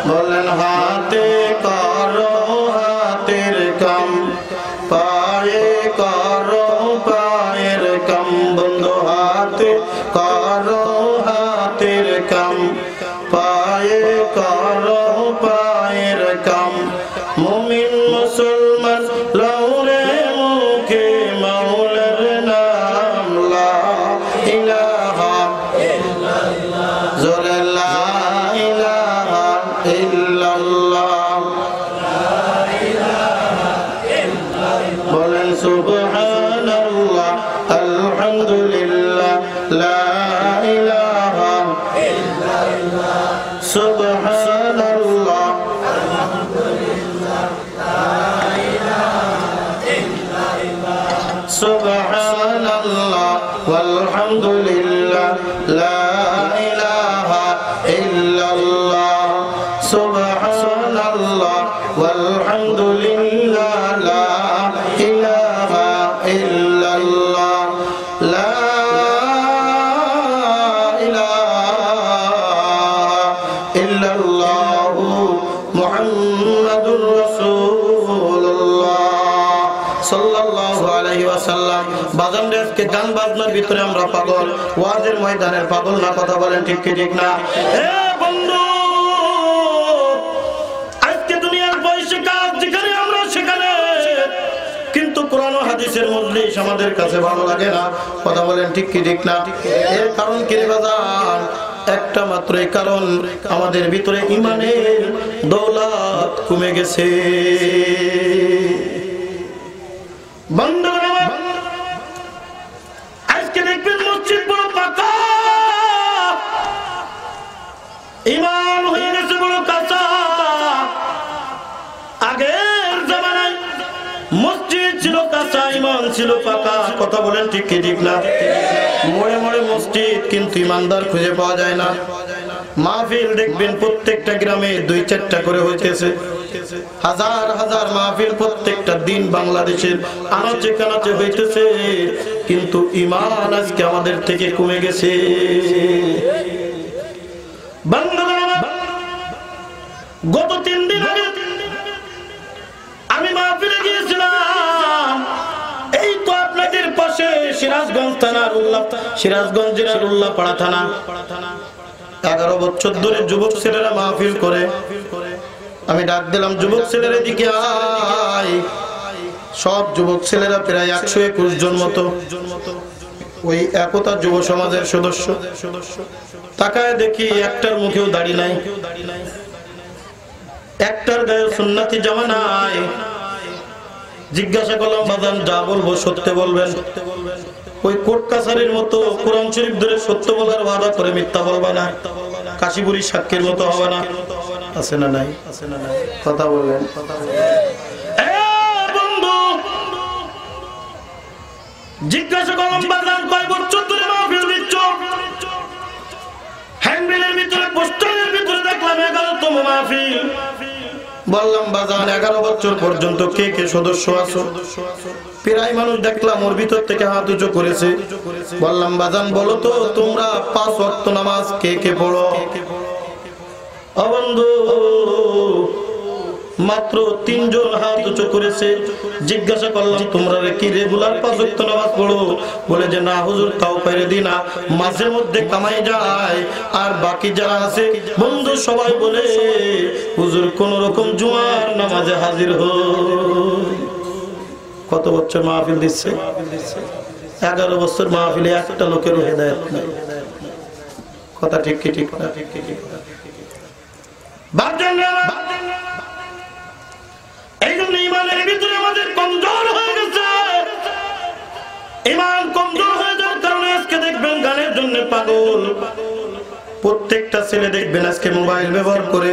বলেন হাতে করো হাতের কাম, পায়ে করো পায়ের কাম, বন্ধু হাতে করো হাতের কাম, পায়ে করো পায়ের কাম। মুমিন মুসলমান লৌরে মুখে মাওলার নাম, লা ইলাহা ইল্লাল্লাহ, জোরে লা ইলাহা ইল্লাল্লাহ, লা ইলাহা ইল্লাল্লাহ, বলেন সুবহানাল্লাহ আলহামদুলিল্লাহ, লা ইলাহা ইল্লাল্লাহ, সুবহানাল্লাহ সুবহানাল্লাহ ওয়ালহামদুলিল্লাহ, লা ইলাহা ইল্লাল্লাহ, সুবহানাল্লাহ ওয়ালহামদুলিল্লাহ, লা ইলাহা ইল্লাল্লাহ, লা ইলাহা ইল্লাল্লাহ, মুহাম্মাদুর রাসূলুল্লাহ সাল্লাল্লাহু আলাইহি ওয়াসাল্লাম। বাজান রে, আজকে গান বাজনার ভিতরে আমরা পাগল, ওয়াজের ময়দানের পাগল না। কথা বলেন ঠিক কি ঠিক না? এ বন্ধু, আজকে দুনিয়ার পয়সা কাজ যেখানে আমরা সেখানে, কিন্তু কোরআন ও হাদিসের মজলিস আমাদের কাছে ভালো লাগে না। কথা বলেন ঠিক কি ঠিক না? এর কারণ কি রে বাজান? একটা মাত্রই কারণ, আমাদের ভিতরে ঈমানের দৌলত কমে গেছে। বন্ধুরা, আজকে দেখবেন মসজিদ বড় পাকা, ইমাম হয়ে গেছে বড় কাঁচা। আগের জামানায় মসজিদ ছিল কাঁচা, ইমাম ছিল পাকা। কথা বলেন ঠিক কি ঠিক না? মোড়ে মোড়ে মসজিদ, কিন্তু ইমানদার খুঁজে পাওয়া যায় না। মাহফিল দেখবেন প্রত্যেকটা গ্রামে 2-4টা করে হইতেছে, হাজার হাজার মাহফিল প্রত্যেকটা দিন বাংলাদেশের আনাচে কানাচে হইতেছে, কিন্তু ঈমান আজকে আমাদের থেকে কমে গেছে। গত 3 দিন আগে আমি মাহফিলে গিয়েছিলাম, এই তো আপনাদের পাশে সিরাজগঞ্জ থানার সিরাজগঞ্জ জেলার উল্লাপাড়া থানা। 11 বছর ধরে যুবক ছেলেরা মাহফিল করে। আমি ডাক দিলাম, যুবক ছেলেরা দিকে আয়। সব যুবক ছেলেরা প্রায় 121 জন মতো, ওই একতা যুব সমাজের সদস্য। তাকায় দেখি একটার মুখেও দাড়ি নাই, একটার গায়ে সুন্নতি জামা নাই। জিজ্ঞাসা করলাম, বাজান যা বলবো সত্য বলবেন? ওই কোর্ট কাছারির মতো কোরআন শরীফ ধরে সত্য বলার ওয়াদা করে মিথ্যা বলবা না, কাশীপুরী সাক্ষীর মতো হবে না। আছে না নাই? কথা বলেন। বন্ধু, জিজ্ঞাসা করলাম, বাজান কয় বছর ধরে মাহফিল দিচ্ছ? হ্যান্ডবিলের ভিতরে পোস্টারের ভিতরে দেখলাম 11তম মাহফিল। বললাম বাজান 11 বছর পর্যন্ত কে কে সদস্য আছো? প্রায় মানুষ দেখলাম ওর ভিতর থেকে হাত উঁচু করেছে। বললাম বাজান বলো তো তোমরা 5 ওয়াক্ত নামাজ কে কে পড়ো? ও বন্ধু, মাত্র 3 জন হাত উঁচু করেছে। জিজ্ঞাসা করলাম তোমরা কি রেগুলার 5 ওয়াক্ত নামাজ পড়ো? বলে যে না হুজুর, তাও পারে দিই না, মাঝে মধ্যে কামাই যায়। আর বাকি যারা আছে বন্ধু সবাই বলে হুজুর কোন রকম জুমার নামাজে হাজির হই। কত বছর মাহফিল দিচ্ছে? 11 বছর মাহফিলে একটা লোকের হেদায়েত নাই। কথা ঠিক কি ঠিক না? এই জন্য ইমানের ভিতরে আমাদের কমজোর হয়ে গেছে। ইমান কমজোর হয়ে যাওয়ার কারণে আজকে দেখবেন গানের জন্য পাগল। প্রত্যেকটা ছেলে দেখবেন আজকে মোবাইল ব্যবহার করে।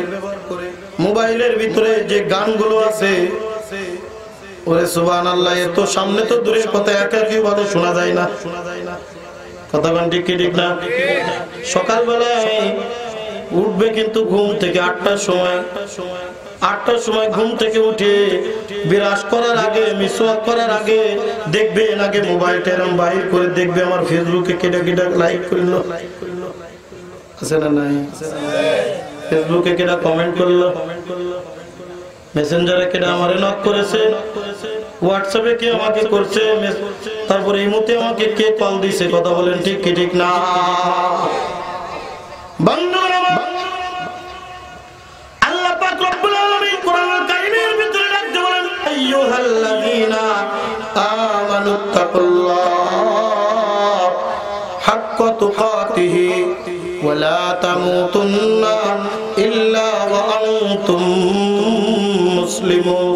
মোবাইলের ভিতরে যে গানগুলো আছে, ওরে সুবহানাল্লাহ, এত সামনে তো দূরের কথা, একাকি ভাবে শোনা যায় না। কথা গান ঠিক কি ঠিক না? সকালবেলায় উঠবে কিন্তু ঘুম থেকে 8টার সময় ঘুম থেকে উঠে বিরাস করার আগে, মিসওয়াক করার আগে দেখবেন আগে মোবাইলটা এরকম বাহির করে দেখবে আমার ফেসবুকে কেটা কেটা লাইক করলো, আছে না নাই? ফেসবুকে কেটা কমেন্ট করলো, মেসেঞ্জারে কেটা আমারে নক করেছে, হোয়াটসঅ্যাপে কে আমাকে করছে, তারপরে ইমোতে আমাকে কে কল দিছে। কথা বলেন ঠিক কি ঠিক না? বন্ধুরা, আল্লাহ পাক রব্বুল আলামিন কোরআনুল কারীমের ভিতরে ডাকতে বলেন আইয়ুহাল্লাযীনা আমানুত্তাকুল্লাহ হাক্কা তুকাতিহি ওয়া লা তামুতুন্না ইল্লা ওয়া আনতুম মুসলিমুন।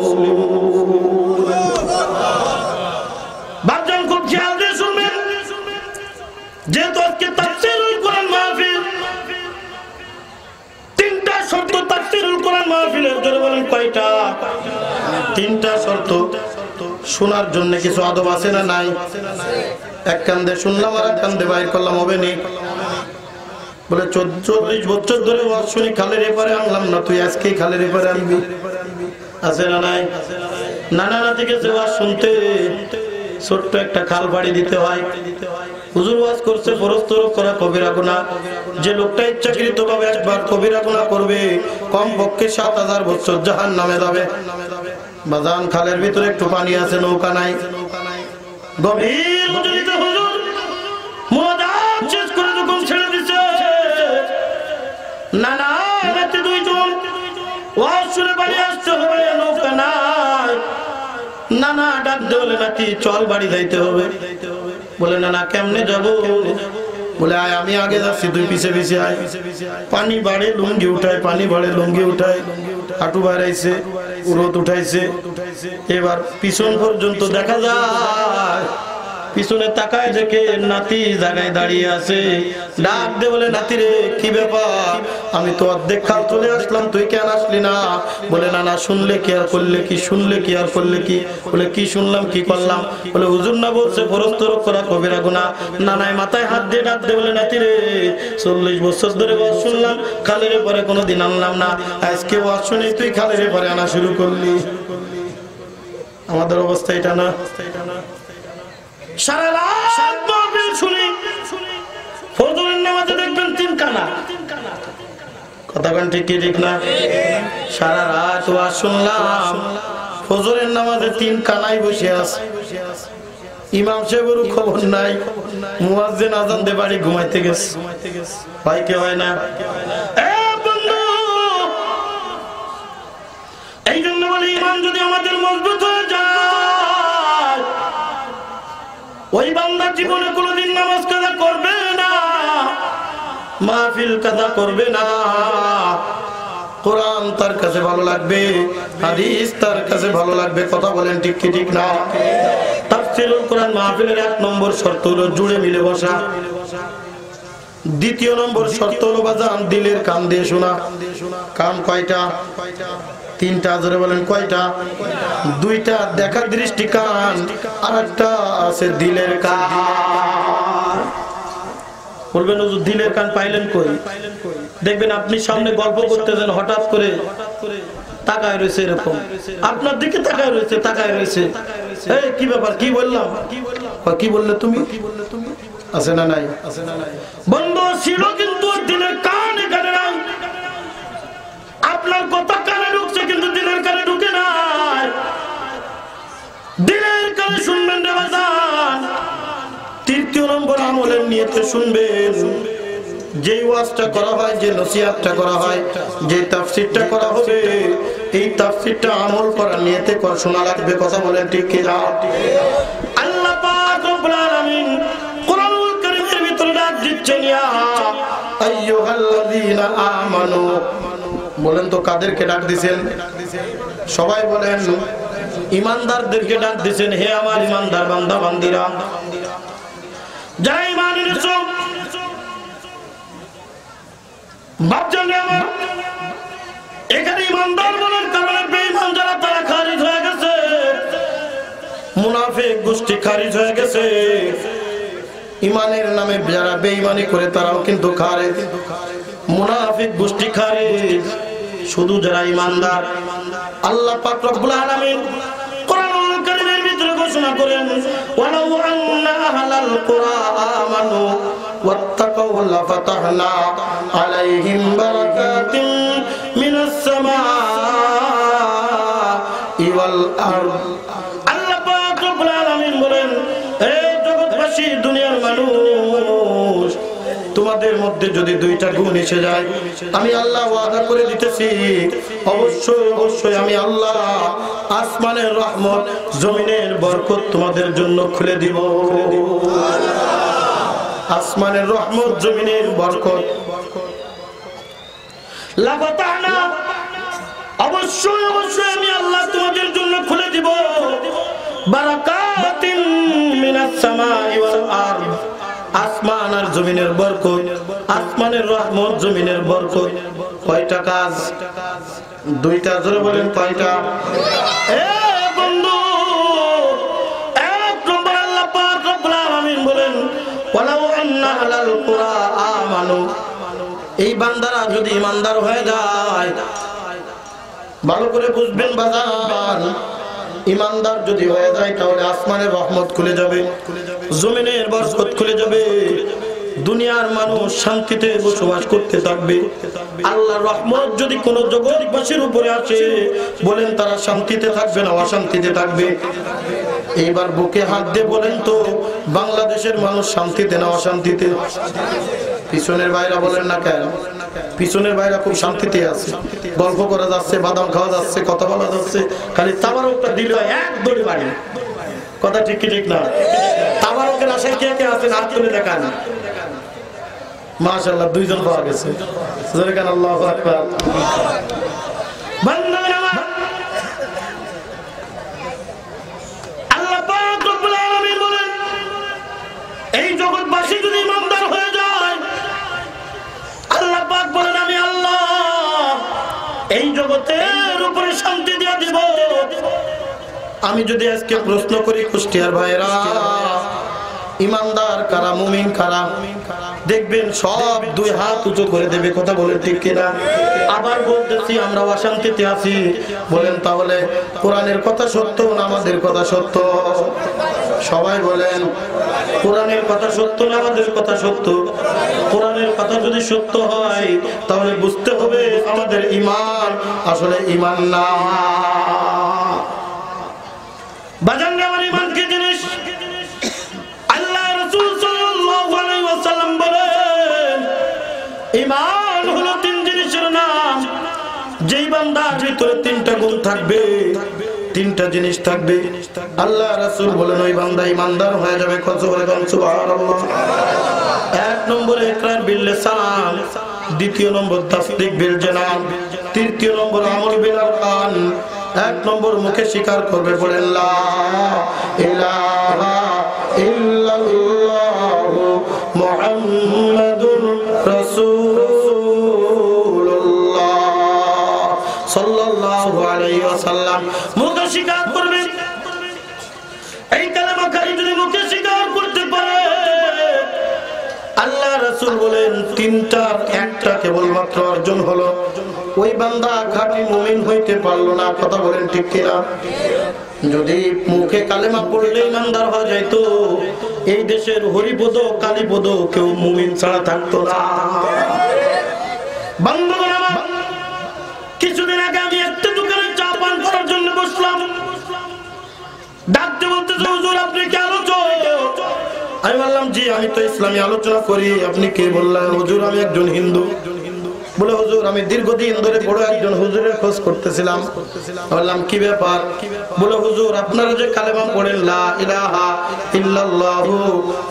বাজান খুব খেয়াল দিয়ে শুনবেন, যেহেতু আজকে তাফসীরুল কোরআন মাহফিল, 3টা শর্ত তাফসীরুল কোরআন মাহফিলের জন্য বলেন কয়টা? 3টা শর্ত। শোনার জন্য কিছু আদব আছে না নাই? এক কান্দে শুনলাম আর এক কান্দে বাইর করলাম, হবে নি? বলে 40 বছর ধরে ওয়াজ শুনি, খালের এপারে আনলাম না, তুই আজকেই খালের এপারে আনবি, আছে না নাই? নানা নাতি গেছে ওয়াজ শুনতে, ছোট্ট একটা খাল বাড়ি দিতে হয়। হুজুর ওয়াজ করছে ফরজ তরক করা কবিরা গুনাহ। যে লোকটা ইচ্ছাকৃত ভাবে একবার কবিরা গুনাহ করবে কম পক্ষে 7000 বছর জাহান্নামে যাবে। বাজান খালের ভিতরে একটু পানি আছে, নৌকা নাই। গভীর রজনীতে হুজুর মুনাজাত শেষ করে যখন ছেড়ে দিছে, নানা নাতি 2 জন ওয়াজ শুনে বাড়ি আসতে হবে, নৌকা নাই। নানা ডাক দেওয়ালে নাতি চল বাড়ি যাইতে হবে। বলে নানা কেমনে যাব? বলে আয় আমি আগে যাচ্ছি, তুই পিছে পিছে আয়। পানি বাড়ে লুঙ্গি উঠায়, পানি বাড়ে লুঙ্গি উঠায়, হাঁটু বাড়াইছে, উরত উঠাইছে। এবার পিছন পর্যন্ত দেখা যায়, পিছনে তাকায় দেখে নাতি জায়গায় দাঁড়িয়ে আছে। ডাক দে বলে নাতি রে কি ব্যাপার? আমি তো অর্ধেক খাল চলে আসলাম, তুই কেন আসলি না? বলে না না, শুনলে কি আর করলে কি, শুনলে কি আর করলে কি? বলে কি শুনলাম কি করলাম? বলে হুজুর না বলছে ফরজ তরক করা কবিরা গুনাহ। নানায় মাথায় হাত দিয়ে ডাক দে বলে নাতি রে 40 বছর ধরে ওয়াজ শুনলাম, খালের পরে কোনোদিন আনলাম না, আজকে ওয়াজ শুনে তুই খালের পরে আনা শুরু করলি। আমাদের অবস্থা এটা না? সারা রাত মাহফিল শুনি, ফজরের নামাজে দেখবেন 3 কানা। কথা গান ঠিক কি ঠিক না? সারা রাত ওয়াজ শুনলাম, ফজরের নামাজে 3 কানাই বসে আছে। ইমাম সাহেবের খবর নাই, মুয়াজ্জিন আযান দিয়ে বাড়ি ঘুমাইতে গেছে। ভাই কে হয় না? বন্ধু, এই জন্য বলি ইমান যদি আমাদের মজবুত হয়ে যায়, ওই বান্দা জীবনে কোনোদিন নামাজ কাজা করবে না, মাহফিল কাজা করবে না। কোরআন তার কাছে ভালো লাগবে, হাদিস তার কাছে ভালো লাগবে। কথা বলেন ঠিক কি ঠিক না? তাফসীরুল কোরআন মাহফিলের 1 নম্বর শর্ত হলো জুড়ে মিলে বসা। 2 নম্বর শর্ত হলো বাজান দিলের কান দিয়ে শোনা। কান কয়টা? 3টা। জোরে বলেন কয়টা? 2টা দেখার দৃষ্টি কান, আর একটা আছে দিলের কান। বলবেন হুজুর দিলের কান পাইলেন কই? দেখবেন আপনি সামনে গল্প করতেছেন, হঠাৎ করে তাকায় রয়েছে এরকম, আপনার দিকে তাকায় রয়েছে। এই কি ব্যাপার, কি বললাম? কি বললে তুমি? আছে না নাই? বন্ধ ছিল কিন্তু দিনের কানে কানে নাই। আপনার কথা কানে ঢুকছে কিন্তু দিনের কানে ঢুকে নাই। দিনের কানে শুনবেন রে বাজান। তৃতীয় নম্বর আমলের নিয়তে শুনবেন। যে ওয়াজটা করা হয়, যে নসিহতটা করা হয়, যে তাফসীরটা করা হবে, এই তাফসীরটা আমল করার নিয়তে শোনা লাগবে। কথা বলেন ঠিক কি না? আল্লাহ পাক রব্বুল আলামিন কোরআনুল কারীমের ভিতরে ডাক দিচ্ছেন, ইয়া আইয়ুহাল্লাযীনা আমানু। বলেন তো কাদেরকে ডাক দিবেন? সবাই বলেন। ঈমানদারদেরকে ডাক দিবেন, হে আমার ঈমানদার বান্দা বান্দীরা, যারা ঈমান এনেছো। বাপজানে আমার, এখানে ঈমানদার বলার কারণে বেঈমান যারা তারা খারিজ হয়ে গেছে, মুনাফিক গোষ্ঠী খারিজ হয়ে গেছে। ঈমানের নামে যারা বেঈমানি করে তারাও কিন্তু খারিজ। মুনাফিক গোষ্ঠী খারিজ, শুধু যারা ঈমানদার। আল্লাহ পাক রব্বুল আলামিন কোরআনুল কারীমের ভিতরে ঘোষণা করেন, ওয়ালাউ আন্না আহলাল কুরা আমানু ওয়াত্তাকাউ লাফাতাহনা আলাইহিম বারাকাতিন মিনাস সামাই ওয়াল আরদ। আল্লাহ পাক রব্বুল আলামিন বলেন, হে জগৎবাসী, দুনিয়ার মানুষ, তোমাদের মধ্যে যদি দুইটা গুণ এসে যায়, আমি আল্লাহ ওয়াদা করে দিতেছি, অবশ্যই আমি আল্লাহ আসমানের রহমত, জমিনের বরকত তোমাদের জন্য খুলে দিব। আসমানের রহমত, জমিনের বরকত। লাফাতাহনা, অবশ্যই আমি আল্লাহ তোমাদের জন্য খুলে দিব। বারাকাতিন মিনাস সামাই ওয়াল আরদ, আসমান আর জমিনের বরকত। আসমানের রহমত, জমিনের বরকত। কয়টা কাজ? দুইটা। জোরে বলেন কয়টা? এ বন্ধু, এক নম্বর আল্লাহ পাক রব্বুল আলামিন বলেন, ওয়ালাউ আন্না আহলাল কুরা আমানু। এই বান্দারা যদি ঈমানদার হয়ে যায়, ভালো করে বুঝবেন বাজার, ঈমানদার যদি হয়ে যায় তাহলে আসমানের রহমত খুলে যাবে, জমিনের বরকত খুলে যাবে, দুনিয়ার মানুষ শান্তিতে বসবাস করতে থাকবে। আল্লাহর রহমত যদি কোন জগৎবাসীর উপরে আসে, বলেন তারা শান্তিতে থাকবে না অশান্তিতে থাকবে? এইবার বুকে হাত দিয়ে বলেন তো, বাংলাদেশের মানুষ শান্তিতে না অশান্তিতে? পিছনের ভাইরা বলেন না কেন? পিছনের ভাইরা খুব শান্তিতে আছে, গল্প করা যাচ্ছে, বাদাম খাওয়া যাচ্ছে, কথা বলা যাচ্ছে। খালি তাবারকটা দিলে এক দড়ি বাড়ি। কথা ঠিক কি ঠিক না? তাবারকের আশায় কে কে আছেন হাত তুলে দেখান। মাশাআল্লাহ, দুইজন পাওয়া গেছে। জোরে কান আল্লাহু আকবার। বান্দারা, আল্লাহ পাক রব্বুল আলামিন বলেন, এই জগৎবাসী যদি ঈমানদার হয়ে যায়, আল্লাহ পাক বলেন আমি আল্লাহ এই জগতের উপরে শান্তি দিয়ে দিব। আমি যদি আজকে প্রশ্ন করি, কুষ্টিয়ার ভাইরা, ঈমানদার কারা, মুমিন কারা? দেখবেন সব দুই হাত উঁচু করে দেবে। কথা বলেন ঠিক কিনা? আবার বলতেছি আমরা অশান্তিতে আছি। বলেন তাহলে কোরআনের কথা সত্য না আমাদের কথা সত্য? সবাই বলেন, কোরআনের কথা সত্য না আমাদের কথা সত্য? কোরআনের কথা যদি সত্য হয় তাহলে বুঝতে হবে আমাদের ঈমান আসলে ঈমান না। বাজান, আমার ঈমান কি জিনিস? আল্লাহ রাসূল সাল্লাল্লাহু আলাইহি ওয়াসাল্লাম বলেন, ঈমান হলো তিন জিনিসের নাম। যেই বান্দার ভিতরে তিনটা গুণ থাকবে, তিনটা জিনিস থাকবে, আল্লাহ রাসূল বলেন ওই বান্দা ঈমানদার হয়ে যাবে। কত বলে সুবহানাল্লাহ। এক নম্বরে ইকরার বিল লিসান, দ্বিতীয় নম্বর তাসদীক বিল জানান, তৃতীয় নম্বর আমল বিল আরকান। এক নম্বর মুখে স্বীকার করবে, বলেন লা ইলাহা ইল্লাল্লাহু মুহাম্মাদুর রাসূলুল্লাহ সাল্লাল্লাহু আলাইহি ওয়াসাল্লাম। মুখে স্বীকার করবে। এই কালেমা কারি যদি মুখে স্বীকার করতে পারে, আল্লাহ রাসূল বলেন তিনটার একটা কেবলমাত্র অর্জন হলো। ওই বান্দা খাঁটি মুমিন হইতে পারলো না। কথা বলেন ঠিক কিনা? যদি মুখে কালেমা পড়লে ইমানদার হয়ে যাইতো, এই দেশের হরিপদ কালীপদ কেউ মুমিন ছাড়া থাকতো না। বন্ধুগণ আমার, কিছুদিন আগে আমি একটা দোকানে চা পান করার জন্য বসলাম। ডাকতে বলতেছে, হুজুর আপনি কি আলোচক? আমি বললাম জি, আমি তো ইসলামী আলোচনা করি। আপনি কে? বললেন হুজুর আমি একজন হিন্দু। বলে হুজুর আমি দীর্ঘদিন ধরে বড় একজন হুজুরের খোঁজ করতেছিলাম। বললাম কি ব্যাপার? বলে হুজুর আপনারা যে কালেমা পড়েন লা ইলাহা ইল্লাল্লাহু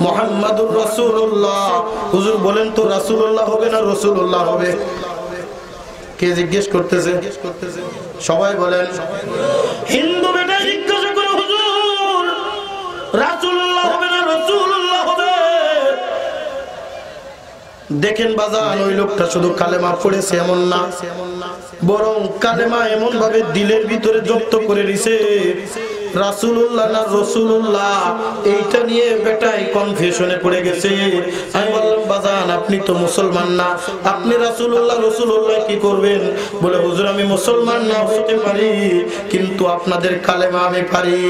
মুহাম্মাদুর রাসূলুল্লাহ, হুজুর বলেন তো রাসূলুল্লাহ হবে না রাসূলুল্লাহ হবে? কে জিজ্ঞেস করতেছে? সবাই বলেন। হিন্দু বেটা জিজ্ঞাসা করে হুজুর রাসূলুল্লাহ হবে না রাসূলুল্লাহ হবে? দেখেন বাজান, ওই লোকটা শুধু কালেমা পড়েছে এমন না, বরং কালেমা এমন ভাবে দিলের ভিতরে জব্দ করে দিছে, রাসূলুল্লাহ না রাসূলুল্লাহ এইটা নিয়ে বেটাই কনফিউশনে পড়ে গেছে। আমি বললাম বাজান আপনি তো মুসলমান না, আপনি রাসূলুল্লাহ রাসূলুল্লাহ কি করবেন? বলে হুজুর আমি মুসলমান না হতে পারি, কিন্তু আপনাদের কালেমা আমি পারি।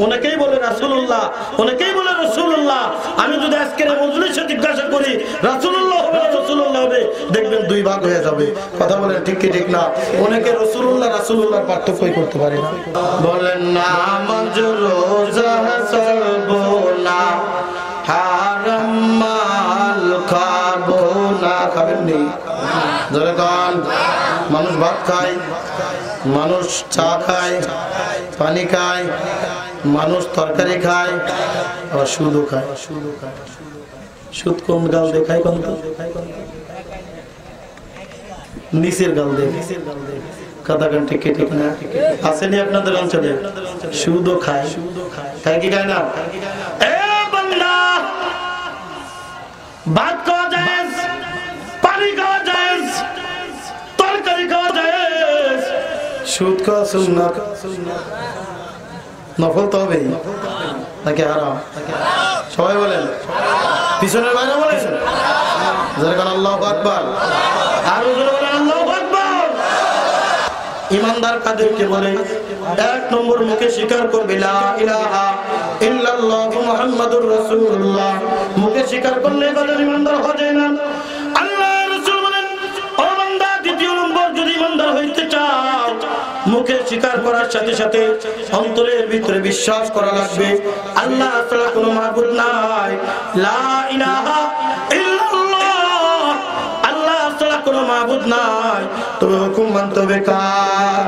অনেকেই বলে রাসূলুল্লাহ, অনেকেই বলে রাসূলুল্লাহ। আমি যদি আজকের মজলিসে জিজ্ঞাসা করি রাসূলুল্লাহ হবে না রাসূলুল্লাহ হবে, দেখবেন দুই ভাগ হয়ে যাবে। কথা বলেন ঠিক কি ঠিক না? অনেকে রাসূলুল্লাহ রাসূলুল্লাহর পার্থক্য করতে পারে না। বলেন নামাজ রোজা ছাড়বো না, হারাম মাল খাবো না। খাবেন নি? জোরে গান। মানুষ ভাত খায়, মানুষ চা খায়, পানি খায়, মানুষ তরকারি খায়, আবার সুদও খায়। সুদ কোন গাল দেখায়? কোন নিচের গাল দেখ। কথা গান ঠিক ঠিক না? আসেনি আপনাদের অঞ্চলে? সুদও খায়, খায় কি খায় না? ভাত খাওয়া যায়, পানি খাওয়া যায়, তরকারি খাওয়া যায়, সুদ খাওয়া সুন্নাত। নফল তো হবেই নাকি হারাম? সবাই বলেন। পিছনের বাইরে বলেছেন আল্লাহু আকবার। আর জোরে বলেন আল্লাহু আকবার। ইমানদার কাদেরকে বলে? এক নম্বর মুখে স্বীকার করবে লা ইলাহা ইল্লাল্লাহু মুহাম্মাদুর রাসূলুল্লাহ। মুখে স্বীকার করলে বলে ইমানদার হয়ে যায় না। আল্লাহর রাসূল বলেন ও বান্দা, দ্বিতীয় নম্বর যদি ইমানদার হইতে চাও, মুখে স্বীকার করার সাথে সাথে অন্তরের ভিতরে বিশ্বাস করা লাগবে আল্লাহ ছাড়া কোনো মাবুদ নাই। লা ইলাহা ইল্লাল্লাহ, আল্লাহ ছাড়া কোনো মাবুদ নাই। তবে হুকুম মানতে হবে কার?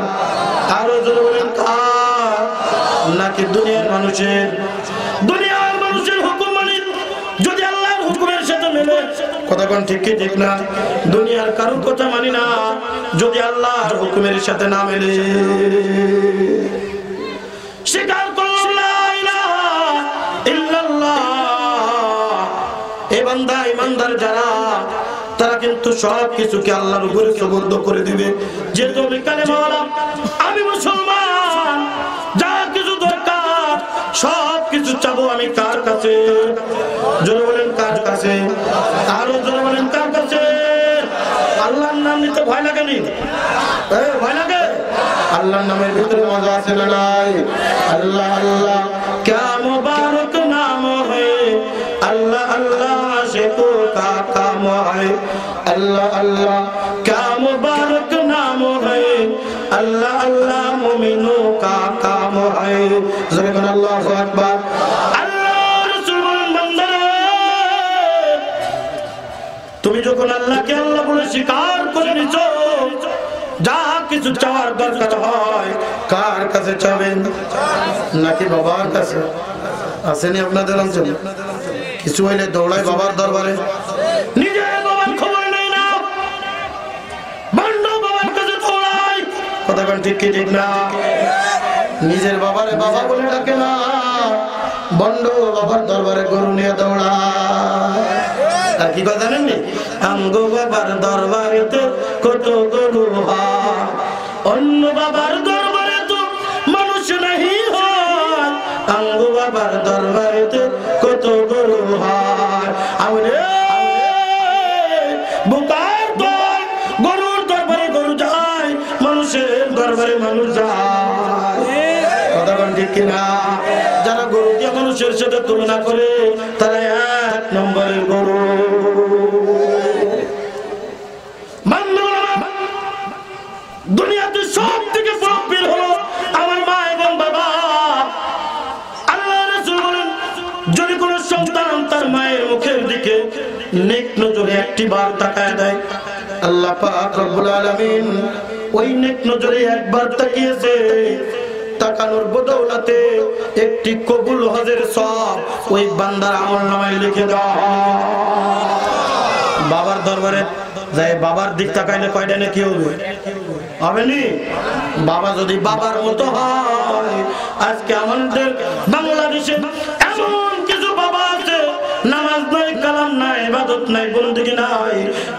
আরো জোরে বলেন কার? নাকি দুনিয়ার মানুষের? দুনিয়ার মানুষের হুকুম মানি যদি আল্লাহর হুকুমের সাথে মেলে। কথা কোন ঠিক কি ঠিক না? দুনিয়ার কারোর কথা মানি না যদি আল্লাহর হুকুমের সাথে না মেলে। স্বীকার করলাম লা ইলাহা ইল্লাল্লাহ। এ বান্দা ইমানদার যারা, তারা কিন্তু সব কিছুকে আল্লাহর উপরে সুবর্দ করে দিবে। যেহেতু আমি কালেমাওয়ালা, আমি মুসলমান, যা কিছু দরকার সব কিছু চাবো আমি কার কাছে? জোরে বলেন কার কাছে? আরো জোরে বলেন কার কাছে? আল্লাহর নাম নিতে ভয় লাগে নি? ভয় লাগে? আল্লাহর নামের ভিতরে মজা আছে না নাই? আল্লাহ আল্লাহ क्या मुबारक नाम है, अल्लाह अल्लाह आशिकों का काम है। अल्लाह अल्लाह क्या मुबारक नाम है, अल्लाह अल्लाह मुमिनों का काम है। ज़रूर अल्लाहु अकबर। তুমি যখন আল্লাহকে আল্লাহ বলে স্বীকার করে নিছো, যা কিছু চাওয়ার দরকার হয় কার কাছে চাবেন? নাকি বাবার কাছে? আসেনি আপনাদের অঞ্চলে? কিছু হইলে দৌড়ায় বাবার দরবারে, নিজের বাবার খবর নেই না, বন্ধ বাবার কাছে দৌড়ায়। কথা কোন ঠিক কি ঠিক না? নিজের বাবারে বাবা বলে ডাকে না, বন্ধ বাবার দরবারে গরু নিয়ে দৌড়ায়। আর কি কথা জানেন? আমগো বাবার দরবারেতে কত গরু হয়, অন্য বাবার দরবারে তো মানুষ নাহি হয়। আমগো বাবার দরবারেতে কত গরু হয়। আমরে বুকার দল গরুর দরবারে মানুষ যায়, কথা বলেন ঠিক কিনা? যারা গরু দিয়ে মানুষের সাথে তুলনা করে তারা 1 নম্বরের গরু। দুনিয়াতে সব থেকে বড় পীর হলো আমার মা এবং বাবা। আল্লাহ রাসূল বলেন, যদি কোনো সন্তান তার মায়ের মুখের দিকে নেক নজরে একটি বার তাকায় দেয়, আল্লাহ পাক রব্বুল আলামিন ওই নেক নজরে একবার তাকিয়েছে, তাকানোর বদৌলতে একটি কবুল হজের সওয়াব ওই বান্দার আমলনামায় লিখে দেওয়া হয়। বাবার দরবারে যায় বাবার দিক তাকাইলে কয়টা নেকি হবে? হবেনি? বাবা যদি বাবার মতো হয়, আজকে আমাদের বাংলাদেশে এমন কিছু বাবা আছে, নামাজ নাই, কালাম নাই, ইবাদত নাই, বন্দেগী নাই,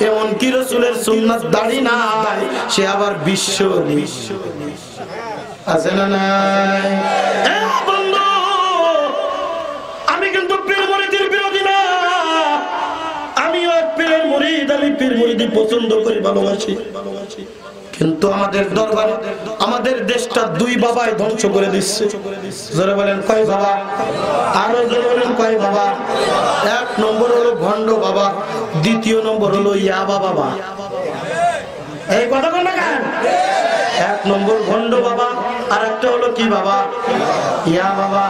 এমন কি রাসূলের সুন্নাত দাড়ি নাই, সে আবার বিশ্ব আছে না নাই? বন্ধু, আমি কিন্তু পীর মুরিদের বিরোধী না, আমিও পীরের মুরিদ, আমি পীর মুরিদি পছন্দ করি, ভালোবাসি। কিন্তু আমাদের দরবারে আমাদের দেশটা 2 বাবাই ধ্বংস করে দিচ্ছে। জোরে বলেন কয় বাবা? আরো জোরে বলেন কয় বাবা? 1 নম্বর হলো ভণ্ড বাবা, 2 নম্বর হলো ইয়াবা বাবা। এই কথা বল না কেন? 1 নম্বর ভণ্ড বাবা, আর একটা হলো কি বাবা? ইয়া বাবা।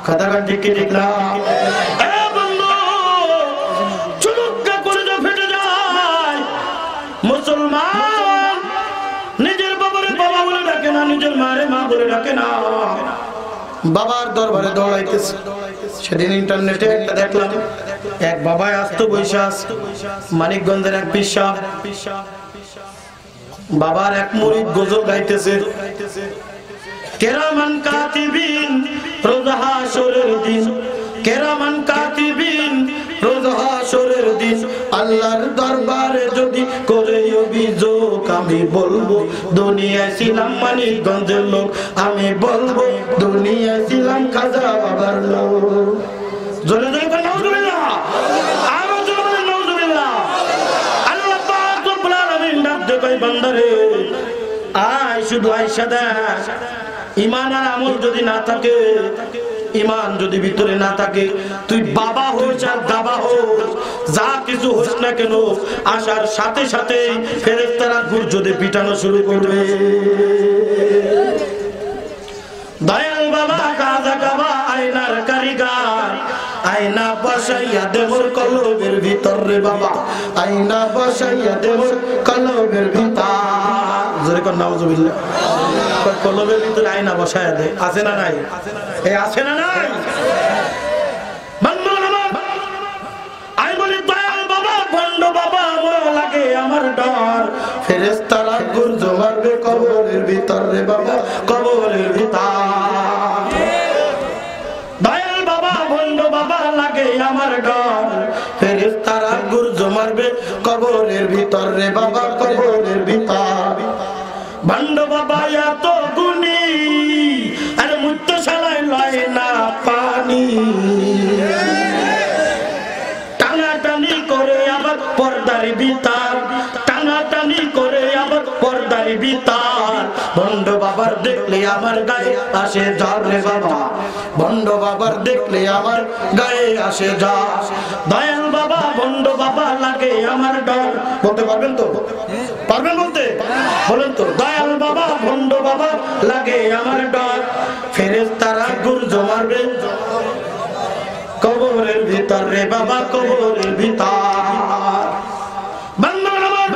কথা কান ঠিক ঠিক না? মুসলমান নিজের বাবারে বাবা বলে ডাকে না, নিজের মারে মা বলে ডাকে না, বাবার দরবারে দৌড়াইতেছে। সেদিন ইন্টারনেটে একটা দেখলাম, এক বাবায় আসতো বৈশাখ মানিকগঞ্জের এক পীর সাহেব, বাবার এক মুরিদ গজল গাইতেছে, কেরামান কাতিবিন রোজ হাসরের দিন, কেরামান কাতিবিন রোজ হাসরের দিন, আল্লাহর দরবারে যদি করে অভিযোগ, আমি বলবো দুনিয়ায় ছিলাম মানিকগঞ্জের লোক, আমি বলবো দুনিয়ায় ছিলাম খাজা বাবার লোক। জোরে জোরে বলেন নাউজুবিল্লাহ, আরো জোরে বলেন নাউজুবিল্লাহ। আল্লাহ পাক রব্বুল আলামিন ডাক দে কই বান্দারে, আয় শুধু আইসা দেখ, ঈমান আর আমল যদি না থাকে, ঈমান যদি ভিতরে না থাকে, তুই বাবা হোস আর দাবা হোস, যা কিছু হোস না কেন, আসার সাথে সাথে ফেরেশতারা গুরজোদে পিটানো শুরু করবে। দয়াল বাবা কাজা কাবা আয়নার কারিগর, আয়না বসাইয়া দেবর কলবের ভিতর রে বাবা, আয়না বসাইয়া দেবর কলবের ভিতর। জোরে কর নাউজুবিল্লাহ। কলবের ভিতরে আয়না বসাইয়া দে, আছে না নাই? এই আছে না নাই? আমি বলি দয়াল বাবা ভণ্ড বাবা আমার লাগে আমার ডর, ফেরেশতারা গুরজো মারবে কবরের ভিতর রে বাবা, কবরের ভিতর। দয়াল বাবা ভণ্ড বাবা লাগে আমার ডর, ফেরেশতারা গুরজো মারবে কবরের ভিতর রে বাবা, কবরের ভিতর। ভণ্ড বাবা এত গুণী, আরে মুক্ত শালায় লয় না পানি, টানাটানি করে আবার পর্দার ভিতর, টানাটানি করে আবার পর্দার ভিতর। ভণ্ড বাবার দেখলে আমার গায়ে আসে জ্বর রে বাবা, ভণ্ড বাবার দেখলে আমার গায়ে আসে জ্বর। দয়াল বাবা ভণ্ড বাবা লাগে আমার ডর। বলতে পারবেন তো? পারবেন বলতে? বলেন তো, দয়াল বাবা ভণ্ড বাবা লাগে আমার ডর, ফেরেশতারা গুরজো মারবে কবরের ভিতর রে বাবা, কবরের ভিতর। বান্দা আমার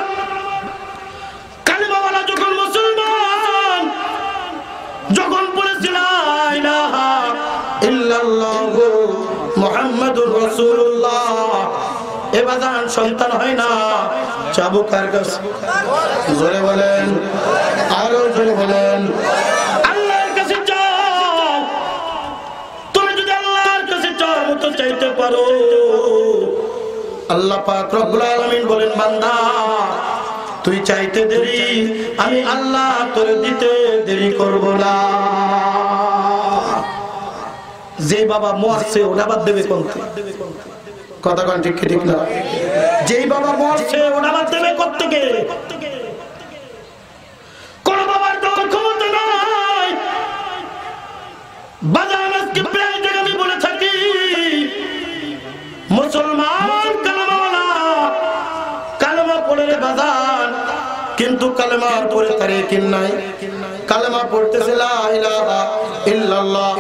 কালিমাওয়ালা যখন মুসলমান, যখন পড়েছিল লা ইলাহা ইল্লাল্লাহু মুহাম্মাদুর রাসূলুল্লাহ, এবাদান সন্তান হয় না, চাবুক কার কাছে? জোরে বলেন, আরো জোরে বলেন। আল্লাহর কাছে যাও, তুমি যদি আল্লাহর কাছে চাও তো চাইতে পারো। আল্লাহ পাক রব্বুল আলামিন বলেন, বান্দা তুই চাইতে দেরি, আমি আল্লাহ তোরে দিতে দেরি করব না। যে বাবা মরছে ওটা বাদ দেবে কোনতে? কথা কোন ঠিক ঠিক না? যেই বাবা মরছে ওটা বাদ দেবে কোত্থেকে? কোন বাবার কালেমার পরে তার ইয়াকিন নাই। কালেমা পড়তেছে লা ইলাহা ইল্লাল্লাহ,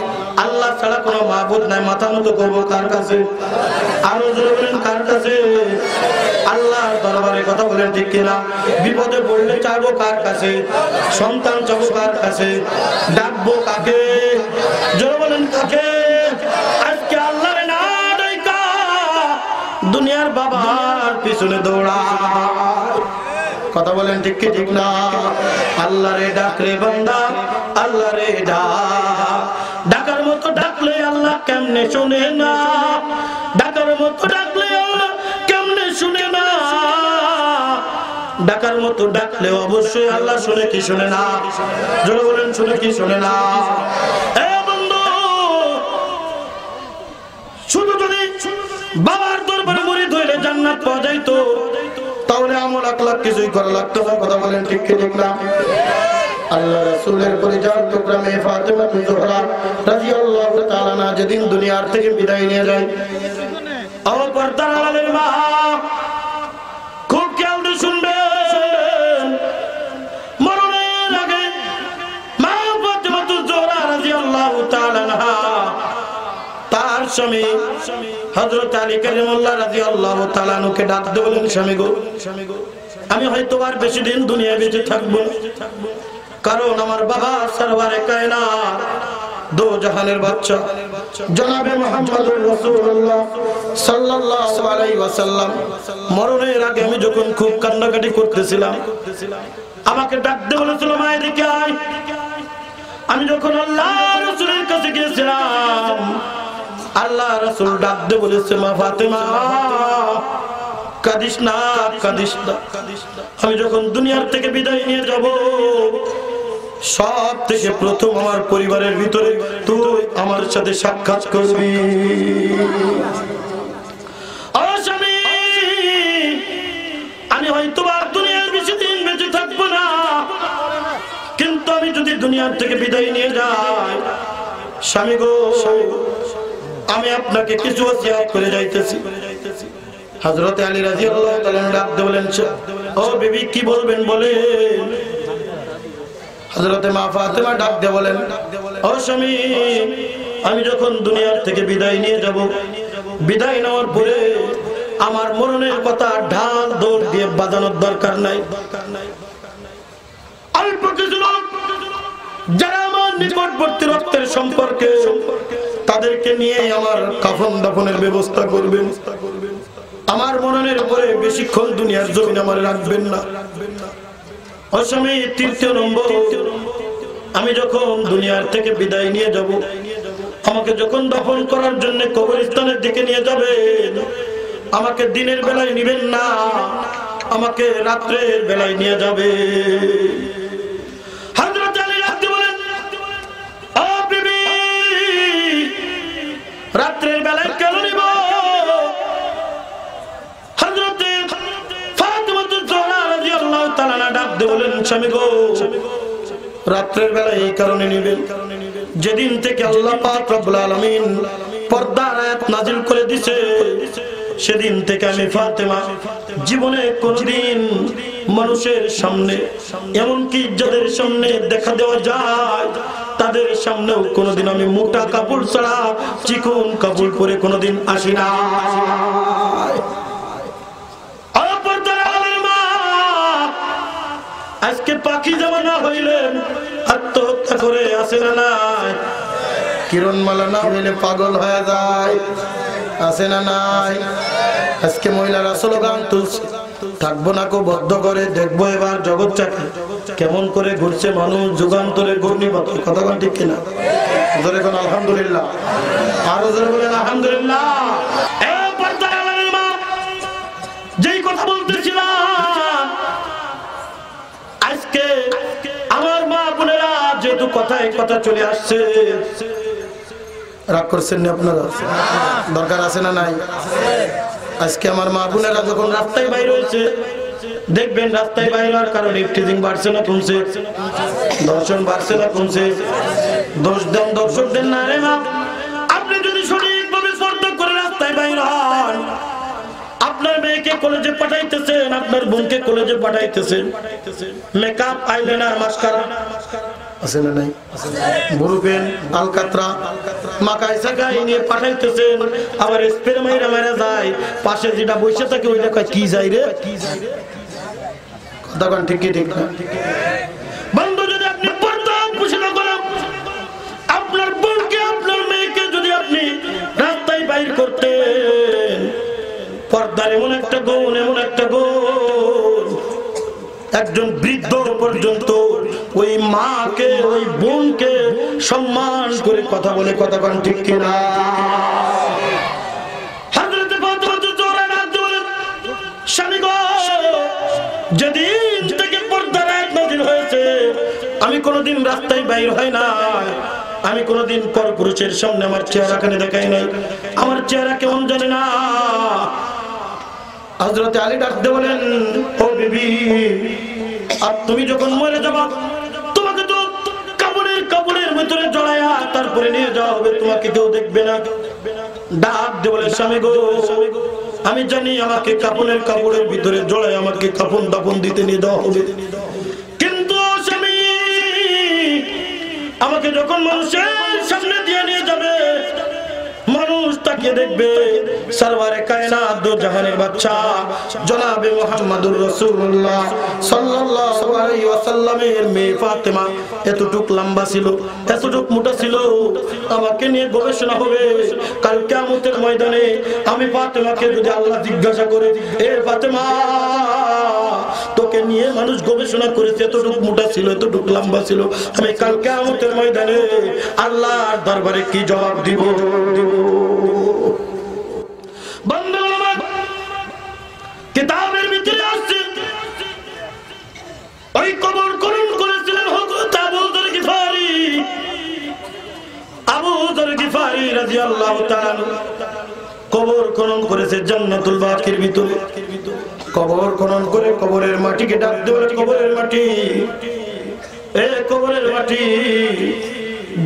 আল্লাহ ছাড়া কোনো মাবুদ নাই। মাথা নত করব কার কাছে? আরো জোরে বলেন কার কাছে? আল্লাহর দরবারে। কথা বলেন ঠিক কিনা? বিপদে পড়লে চাইবো কার কাছে? সন্তান চাইবো কার কাছে? ডাকবো কাকে? জোরে বলেন কাকে? আজকে আল্লাহর না ডাকা দুনিয়ার বাবার পিছনে দৌড়া। কথা বলেন ঠিক কি ঠিক না? আল্লাহরে ডাক রে বান্দা, আল্লাহরে ডাক। ডাকার মতো ডাকলে আল্লাহ কেমনে শুনে না? ডাকার মতো ডাকলে আল্লাহ কেমনে শুনে না? ডাকার মতো ডাকলে অবশ্যই আল্লাহ শুনে কি শুনে না? জোরে বলেন শুনে কি শুনে না? এ বন্ধু, শুধু যদি বাবার দরবারে মুরিদ হইলে জান্নাত পাওয়া যাইতো, তাহলে আমল আখলাক কিছুই করা লাগতো না। কথা বলেন ঠিক কি ঠিক না? আল্লাহ রাসূলের পরিচয় টুকরা মেয়ে ফাতেমা জোহরা রাদিয়াল্লাহু তাআলা আনহা যেদিন দুনিয়ার থেকে বিদায় নিয়ে যায়, পর্দার আড়ালের মা খুব খেয়াল দিয়ে শুনবেন। মরণের আগে মা ফাতেমা জোহরা রাদিয়াল্লাহু তাআলা আনহা তার স্বামী হযরত আলী কারিমুল্লাহ রাদিয়াল্লাহু তাআলা আনহুকে ডাক দিয়ে বলেন, স্বামী গো, আমি হয়তো আর বেশি দিন দুনিয়ায় বেঁচে থাকবো, কারণ আমার বাবা সরওয়ারে কায়নাত দো জাহানের বাদশা জনাবে মুহাম্মদুর রাসূলুল্লাহ সাল্লাল্লাহু আলাইহি ওয়াসাল্লাম মরণের আগে আমি যখন খুব কান্নাকাটি করতেছিলাম, আমাকে ডাক দিয়ে বলেছিল, মা এদিকে আয়। আমি যখন আল্লাহ রাসূলের কাছে গিয়েছিলাম, আল্লাহ রাসূল ডাক দিয়ে বলেছে, মা ফাতেমা কাঁদিস না, কাঁদিস না। আমি যখন দুনিয়ার থেকে বিদায় নিয়ে যাব, সব থেকে প্রথম আমার পরিবারের ভিতরে তুই আমার সাথে সাক্ষাৎ করবি। আমি হয়তো আর দুনিয়ার বেশি দিন বেঁচে থাকবো না, কিন্তু আমি যদি দুনিয়ার থেকে বিদায় নিয়ে যাই, স্বামী গো, আমি আপনাকে কিছু ওসিয়ত করে যাইতেছি। হযরত আলী রাদিয়াল্লাহু তাআলা ডাক দিয়ে বলেন, ও বিবি কি বলবেন বলেন। হযরত মা ফাতেমা ডাক দিয়ে বলেন, ও স্বামী, আমি যখন দুনিয়ার থেকে বিদায় নিয়ে যাব, বিদায় নেওয়ার পরে আমার মরণের কথা ঢাল দৌড় দিয়ে বাজানোর দরকার নাই। অল্প কিছু লোক যারা আমার নিকটবর্তী রক্তের সম্পর্কে, তাদেরকে নিয়ে আমার কাফন দাফনের ব্যবস্থা করবেন। আমার মরণের পরে বেশিক্ষণ দুনিয়ার জমিন আমার রাখবেন না। অসমী তৃতীয় নম্বর, আমি যখন দুনিয়ার থেকে বিদায় নিয়ে যাব, আমাকে যখন দাফন করার জন্য কবরস্থানের দিকে নিয়ে যাবেন, আমাকে দিনের বেলায় নিবেন না, আমাকে রাত্রের বেলায় নিয়ে যাবে। হযরত আলী রাতে বলেন, ও বিবি, রাত্রের বেলায় কেন নিব? হযরত ফাতেমা জোহরা রাদিয়াল্লাহু তাআলা ডাক দিয়ে বলেন, স্বামী গো, রাত্রের বেলায় এই কারণে নিবেন, যেদিন থেকে আল্লাহ পাক রব্বুল আলামিন পর্দার আয়াত নাযিল করে দিয়েছে, সেদিন থেকে আমি ফাতেমা জীবনে কোনদিন মানুষের সামনে, এমনকি যাদের সামনে দেখা দেওয়া যায়, তাদের সামনেও কোনদিন আমি মোটা কাপড় ছাড়া চিকন কাপড় পরে কোনদিন আসি না। আজকে পাখি জামানা হইলেন আত্মহত্যা করে আসে না নাই? কিরণমালা না হইলে পাগল হয়ে যায়, আসে না নাই? আজকে মহিলারা স্লোগান তুলছে, থাকবো না কো বদ্ধ করে, দেখবো এবার জগৎটাকে কেমন করে ঘুরছে মানুষ যুগান্তরে ঘূর্ণিপাত। কথা বলেন ঠিক কিনা? জোরে কোন আলহামদুলিল্লাহ, আরো জোরে বলেন আলহামদুলিল্লাহ। যেই কথা বলতেছিলাম, আজকে আমার মা বোনেরা যেহেতু কথায় কথা চলে আসছে, রাগ করছেন না আপনারা? দরকার আছে না নাই? আজকে আমার মা বোনেরা যখন রাস্তায় বাইরে হয়েছে, দেখবেন রাস্তায় বাইরে হওয়ার কারণে ইফতিজিং বাড়ছে না কমছে? দর্শন বাড়ছে না কমছে? দোষ দেন দর্শকদের না রে মা। আপনি যদি সঠিকভাবে পর্দা করে রাস্তায় বাইরে হন, আপনার মেয়েকে কলেজে পাঠাইতেছেন, আপনার বোনকে কলেজে পাঠাইতেছেন, মেকআপ, আইলাইনার, মাস্কারা আছে না নাই, বুরুপেন, আলকাতরা মাকাই সাকাই নিয়ে পাঠাইতেছেন, আবার স্প্রে মাইরা মাইরা যায়, পাশে যেটা বসে থাকে ওইটা কয় কি যাই রে, কথা কোন ঠিক ঠিক না? বন্ধু, যদি আপনি পর্দা পোষণা করেন, আপনার বোনকে, আপনার মেয়েকে যদি আপনি রাস্তায় বাইর করতেন, পর্দার এমন একটা গুণ, এমন একটা গুণ, একজন বৃদ্ধ পর্যন্ত ওই মাকে, ওই বোনকে সম্মান করে কথা বলে, কথা কোন ঠিক কিনা? হযরত ফাতেমা জোহরা রাদিয়াল্লাহু বলেন, স্বামী গো, যেদিন থেকে পর্দার আয়াত নাযিল হয়েছে আমি কোনোদিন রাস্তায় বাইর হই না, আমি কোনোদিন পরপুরুষের সামনে আমার চেহারাখানে দেখাই নাই, আমার চেহারা কেমন জানি না। হযরত আলী ডাকতে বলেন, ও বিবি, আর তুমি যখন মরে যাবা তোমাকে তো কাপড়ের ভিতরে জড়ায়া তারপরে নিয়ে যাওয়া হবে, তোমাকে কেউ দেখবে না। ডাক দিয়ে বলে, স্বামী গো, আমি জানি আমাকে কাপড়ের ভিতরে জড়ায় আমাকে কাফন দাফন দিতে নিয়ে যাওয়া হবে, কিন্তু স্বামী, আমাকে যখন মানুষের সামনে দিয়ে নিয়ে যাবে মানুষ তাকিয়ে দেখবে সরওয়ারে কায়নাত দো জাহানের বাদশা জনাবে মুহাম্মদুর রাসূলুল্লাহ সাল্লাল্লাহু আলাইহি ওয়াসাল্লামের মেয়ে ফাতেমা এতটুক লম্বা ছিল, এতটুক মোটা ছিল। আমাকে নিয়ে গবেষণা হবে কাল কিয়ামতের ময়দানে। আমি ফাতেমাকে যদি আল্লাহ জিজ্ঞাসা করে, এ ফাতেমা, তোকে নিয়ে মানুষ গবেষণা করেছে, এতটুক মোটা ছিল, এতটুক লম্বা ছিল, আমি কাল কিয়ামতের ময়দানে আল্লাহর দরবারে কি জবাব দিব? কিতাবের ভিতরে আসছে ওই কবর খনন করেছিলেন হযরত আবু যর গিফারি। আবু যর গিফারি রাদিয়াল্লাহু তাআলা কবর খনন করেছে জান্নাতুল বাকির ভিতরে। কবর খনন করে কবরের মাটিকে ডাক দেওয়া, কবরের মাটি, এ কবরের মাটি,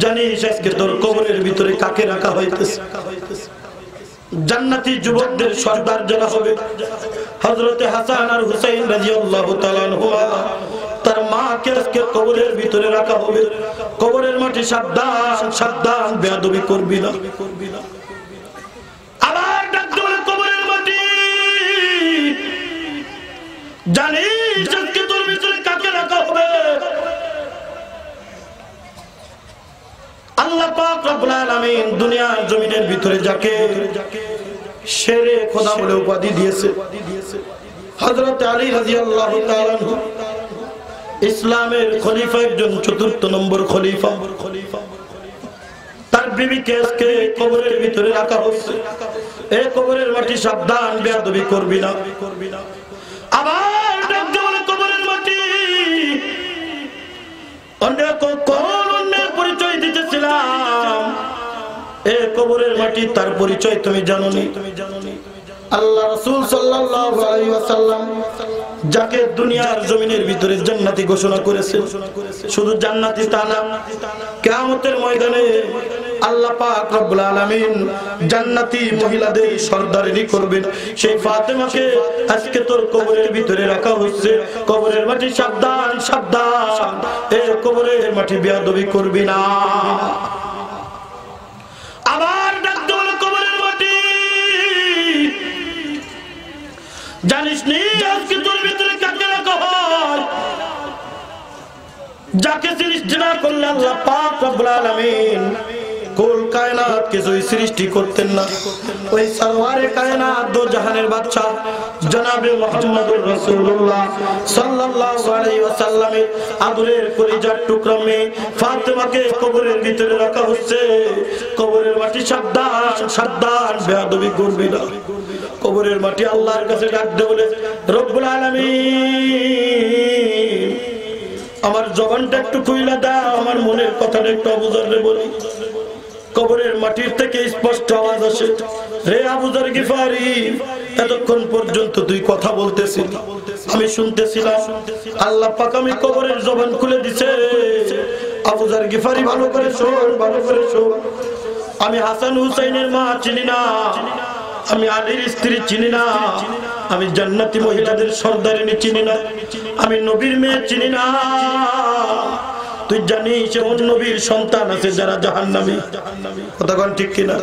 জানিস আজকে তোর কবরের ভিতরে কাকে রাখা হইতেছে? জান্নাতি যুবকদের সর্দার যারা হবে, হযরতে হাসান আর হুসাইন রাদিয়াল্লাহু তাআলা আনহুমা, তার মাকে আজকে কবরের ভিতরে রাখা হবে। কবরের মাটি, সাবধান, সাবধান, বেয়াদবি করবি না। আবার ডাক দেওয়া, কবরের মাটি, জানিস আজকে তোর ভিতরে কাকে রাখা হবে? আল্লাহ পাক রব্বুল আলামিন দুনিয়ার জমিনের ভিতরে যাকে শেরে খোদা বলে উপাধি দিয়েছে, হযরত আলী রাদিয়াল্লাহু তাআলা আনহু, ইসলামের খলিফা, একজন চতুর্থ নম্বর খলিফা, তার বিবিকে আজকে কবরের ভিতরে রাখা হচ্ছে। এই কবরের মাটি, সাবধান, বেয়াদবি করবি না। আবার ডাক দিয়ে বলে, কবরের মাটি, অন্যের পরিচয় দিতেছিলাম, এ কবরের মাটি, তার পরিচয় তুমি জানোনি। আল্লাহ রাসূল সাল্লাল্লাহু আলাইহি ওয়াসাল্লাম যাকে দুনিয়ার জমিনের ভিতরে জান্নাতি ঘোষণা করেছে, শুধু জান্নাতি তা না, কিয়ামতের ময়দানে আল্লাহ পাক রব্বুল আলামিন জান্নাতি মহিলাদের সরদারি করবেন। সেই ফাতেমাকে আজকে তোর কবরের ভিতরে রাখা হচ্ছে। কবরের মাটি, সাবধান, সাবধান, এই কবরের মাটি, বেয়াদবি করবি না। আবার ডাক দেওয়া, কবরের মাটি, জানিস নি আজকে তোর ভিতরে কাকে রাখা হয়? যাকে সৃষ্টি না করলে আল্লাহ পাক রব্বুল আলামিন কুল কায়নাত কিছুই সৃষ্টি করতেন না। ওই সরওয়ারে কায়নাত দো জাহানের বাদশা জনাবে মুহাম্মদুর রাসূলুল্লাহ সাল্লাল্লাহু আলাইহি ওয়াসাল্লামের আদরের কলিজার টুকরা মেয়ে ফাতেমাকে কবরের ভিতরে রাখা হচ্ছে। কবরের মাটি, সাবধান, সাবধান, বেয়াদবি করবি না। কবরের মাটি আল্লাহর কাছে ডাক দে বলে, রব্বুল আলামিন, আমার জবানটা একটু খুইলা দাও, আমার মনের কথাটা একটু আবু যররে বলি। কবরের মাটির থেকে স্পষ্ট আওয়াজ আসে, রে আবু যর গিফারি, এতক্ষণ পর্যন্ত তুই কথা বলতেছিস, আমি শুনতেছিলাম। আল্লাহ পাক আমি কবরের জবান খুলে দিছে। আবু যর গিফারি, ভালো করে শোন, ভালো করে শোন। আমি হাসান হুসাইনের মা চিনি না, আমি আলীর স্ত্রী চিনি না, আমি জান্নাতি মহিলাদের সর্দারিনী চিনি না, আমি নবীর মেয়ে চিনি না। তুই জানিস এমন নবীর সন্তান আছে যারা জাহান্নামী। কথা কোন ঠিক কিনা?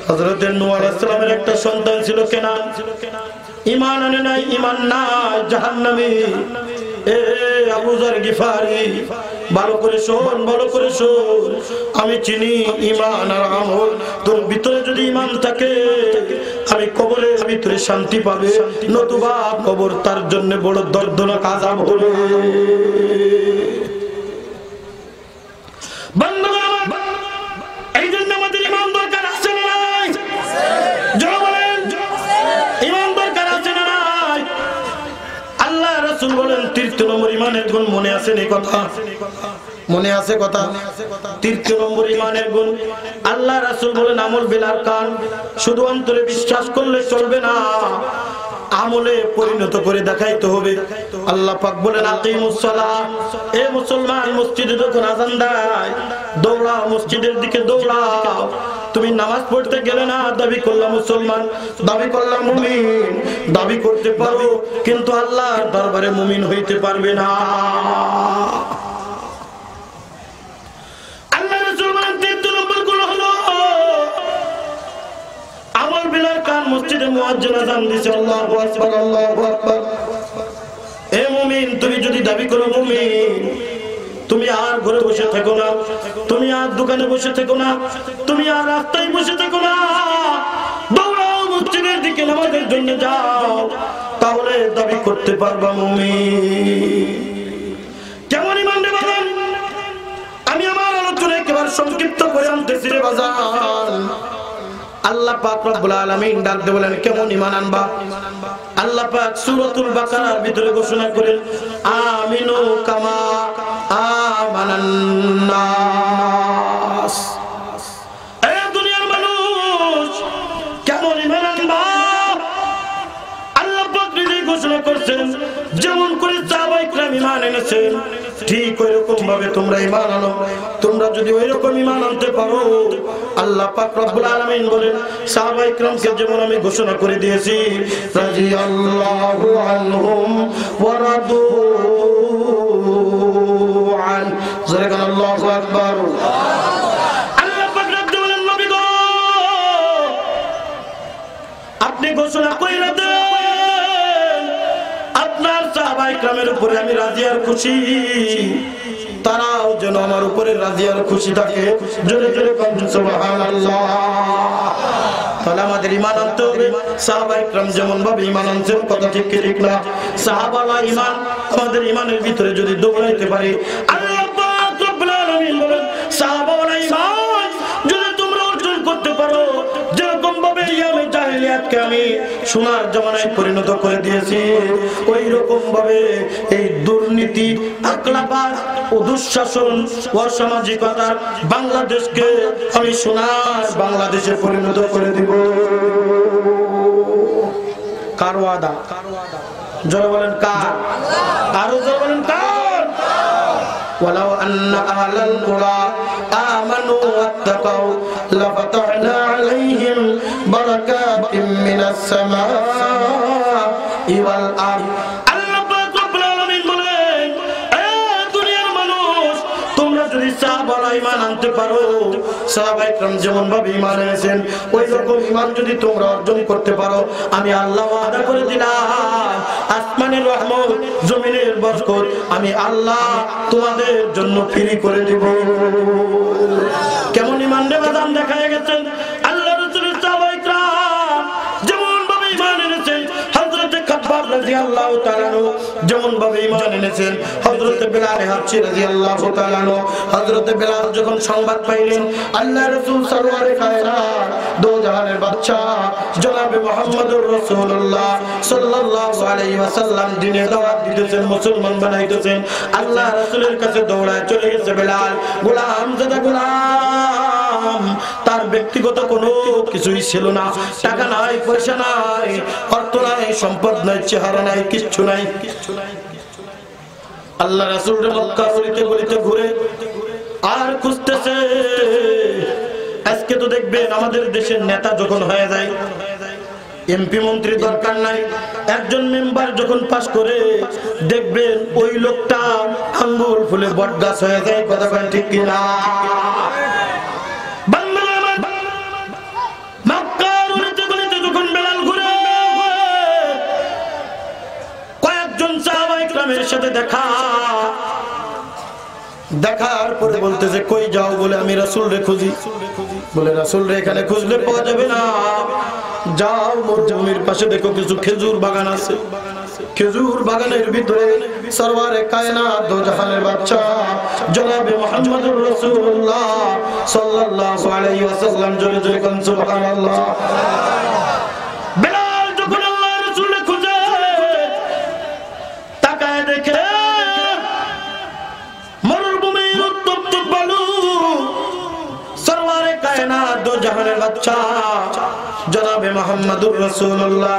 হযরত নূহ আলাইহিস সালামের একটা সন্তান ছিল কেনান, ঈমান আনে নাই, ঈমান নাই, জাহান্নামী। এ আবু যর গিফারি, ভালো করে শোন, ভালো করে শোন, আমি চিনি ঈমান আর আমল। তোর ভিতরে যদি ঈমান থাকে আমি কবরের ভিতরে শান্তি পাবে, নতুবা কবর তার জন্য বড় দর্দনাক আযাব হবে। এই জন্য আমাদের ঈমান দরকার আছে না নাই? জোরে বলেন, ঈমান দরকার আছে না নাই? আল্লাহ রাসূল বলেন ৩৩ নম্বর ঈমানের গুণ, মনে আছে এই কথা? মনে আছে কথা? ৩৩ নম্বর ঈমানের গুণ আল্লাহ রাসূল বলেন আমল বিল আরকান, শুধু অন্তরে বিশ্বাস করলে চলবে না, আমলে পরিণত করে দেখাইতে হবে। আল্লাহ পাক বলেন আকিমুস সালাহ, এ মুসলমান মসজিদে যখন আযান দেয় দৌড়াও, মসজিদের দিকে দৌড়াও। তুমি নামাজ পড়তে গেলে না দাবি করলাম মুসলমান, দাবি করলাম মুমিন, দাবি করতে পারো কিন্তু আল্লাহর দরবারে মুমিন হইতে পারবে না। আল্লাহ রাসূল বলেন ৩৩ নম্বর গুণ হলো আমল বিল আরকান। মসজিদে মুয়াজ্জিন আযান দিছে, আল্লাহু আকবার, আল্লাহু আকবার। এ মুমিন, তুমি যদি দাবি করো মুমিন, তুমি আর ঘরে বসে থেকো না, তুমি আর দোকানে বসে থেকো না, তুমি আর রাস্তায় বসে থেকো না, দৌড়াও মসজিদের দিকে নামাজের জন্য যাও, তাহলে দাবি করতে পারবা মুমিন। কেমন ঈমান রে বাজান? আমি আমার আলোচনা একেবারে সংক্ষিপ্ত করে আনতেছি রে বাজান। আল্লাহ পাক রব্বুল আলামিন ডাক দিয়ে বলেন কেমন ঈমান আনবা? আল্লাহ পাক সূরাতুল বাকারার ভিতরে ঘোষণা করেন আমিনু কামা আমানান নাস। এ দুনিয়ার মানুষ কেমন ঈমান আনবা? আল্লাহ পাক নিজেই ঘোষণা করেছেন যেমন করে সাহাবায়ে কিরাম ঈমান এনেছেন ঠিক ওইরকম ভাবে তোমরা ঈমান আনো। তোমরা যদি ওইরকম ঈমান আনতে পারো, আল্লাহ পাক রব্বুল আলামিন বলেন সাহাবায়ে কিরামকে যেমন আমি ঘোষণা করে দিয়েছি রাদিয়াল্লাহু আনহুম ওয়া রাদু আন। জোরে বলেন আল্লাহু আকবার। আল্লাহ পাক রব্বুল বলেন নবী গো আপনি ঘোষণা কইরা দেন আপনার সাহাবায়ে কিরামের উপরে আমি রাজি আর খুশি, তারাও যেন আমার উপরে রাজি আর খুশি থাকে। জোরে জোরে বলুন সুবহানাল্লাহ। তাহলে আমাদের ঈমান আনতে হবে সাহাবায়ে কিরাম যেমন ভাবে ঈমান আনছেন, কথা ঠিক কি ঠিক না? সাহাবারা ঈমান আমাদের ঈমানের ভিতরে যদি দৌড়াইতে পারে, আল্লাহ পাক রব্বুল আলামিন বলেন সাহাবারা ঈমান যদি তোমরা অর্জন করতে পারো, যেরকম ভাবে ইয়ামে জাহেলিয়াতকে আমি সোনার জামানায় পরিণত করে দিয়েছি, ওই রকম ভাবে এই দুর্নীতি, আকলাবাদ ও দুঃশাসন, অসামাজিকতার বাংলাদেশকে আমি সোনার বাংলাদেশে পরিণত করে দিব। কার ওয়াদা? জোরে বলেন কার? আরো জোরে বলেন কার? ওয়ালাউ আন্না আহলাল কুরা আমানু ওয়াত্তাকাউ লাফাতাহনা আলাইহিম বারাকাতিম মিনাস সামাই ওয়াল আরদ। আল্লাহ পাক রব্বুল আলামিন বলেন এ দুনিয়ার মানুষ তোমরা যদি সাহাবারা ঈমান আনতে পারো, সাহাবায়ে কিরাম যেমন ভাবে ঈমান এনেছেন ওই রকম ঈমান যদি তোমরা অর্জন করতে পারো, আমি আল্লাহ ওয়াদা করে দিলাম আসমানের রহমত, জমিনের বরকত আমি আল্লাহ তোমাদের জন্য ফ্রি করে দেব। কেমন ঈমান রে বাদাম দেখায় গেছেন আল্লাহ রাসূলের সাহাবায়ে কিরাম যেমন ভাবে ঈমান এনেছেন, হযরত খাব্বাব রাদিয়াল্লাহু তাআলা যেমন ভাবে ঈমান এনেছেন, হযরত বিলাল হাবশী রাদিয়াল্লাহু তাআলা, হযরত বিলাল যখন সংবাদ পাইলেন আল্লাহ রাসূল সরওয়ারে কায়নাত দো জাহানের বাদশা জনাবে মুহাম্মদুর রাসূলুল্লাহ সাল্লাল্লাহু আলাইহি ওয়াসাল্লাম দ্বীনে দাওয়াত দিতেছেন, মুসলমান বানাইতেছেন, আল্লাহ রাসূলের কাছে দৌড়ায় চলে গেছে বিলাল। গোলাম জাদা গোলাম, তার ব্যক্তিগত কোনো কিছুই ছিল না, টাকা নাই, পয়সা নাই, অর্থ নাই, সম্পদ নাই, চেহারা নাই, কিচ্ছু নাই। আল্লাহ রাসূলের মক্কা গলিতে গলিতে ঘুরে আর খুঁজতেছে। আজকে তো দেখবেন আমাদের দেশের নেতা যখন হয়ে যায় এমপি মন্ত্রী দরকার নাই, একজন মেম্বার যখন পাস করে দেখবেন ওই লোকটা আঙ্গুল ফুলে বটগাছ হয়ে যায়। কথা বলেন ঠিক কিনা? মক্কার গলিতে গলিতে যখন বেলাল ঘুরে কয়েকজন সাহাবায়ে কেরামের সাথে দেখার পরে বলতেছে কই যাও? বলে আমি রাসূল রে খুঁজি। বলে রাসূল রে এখানে খুঁজলে পাওয়া যাবে না, যাও মরুভূমির পাশে দেখো কিছু খেজুর বাগান আছে, খেজুর বাগানের ভিতরে সরওয়ারে কায়নাত দো জাহানের বাদশা জনাবে মুহাম্মদুর রাসূলুল্লাহ সাল্লাল্লাহু আলাইহি ওয়াসাল্লাম জোরে জোরে কোন সুবহানাল্লাহ। বেলাল যখন আল্লাহর রাসূলকে খুঁজে তাকায় দেখে মরুভূমির উত্তপ্ত বালু সরওয়ারে কায়নাত দো জাহানের বাদশা জনাবে মুহাম্মদুর রাসূলুল্লাহ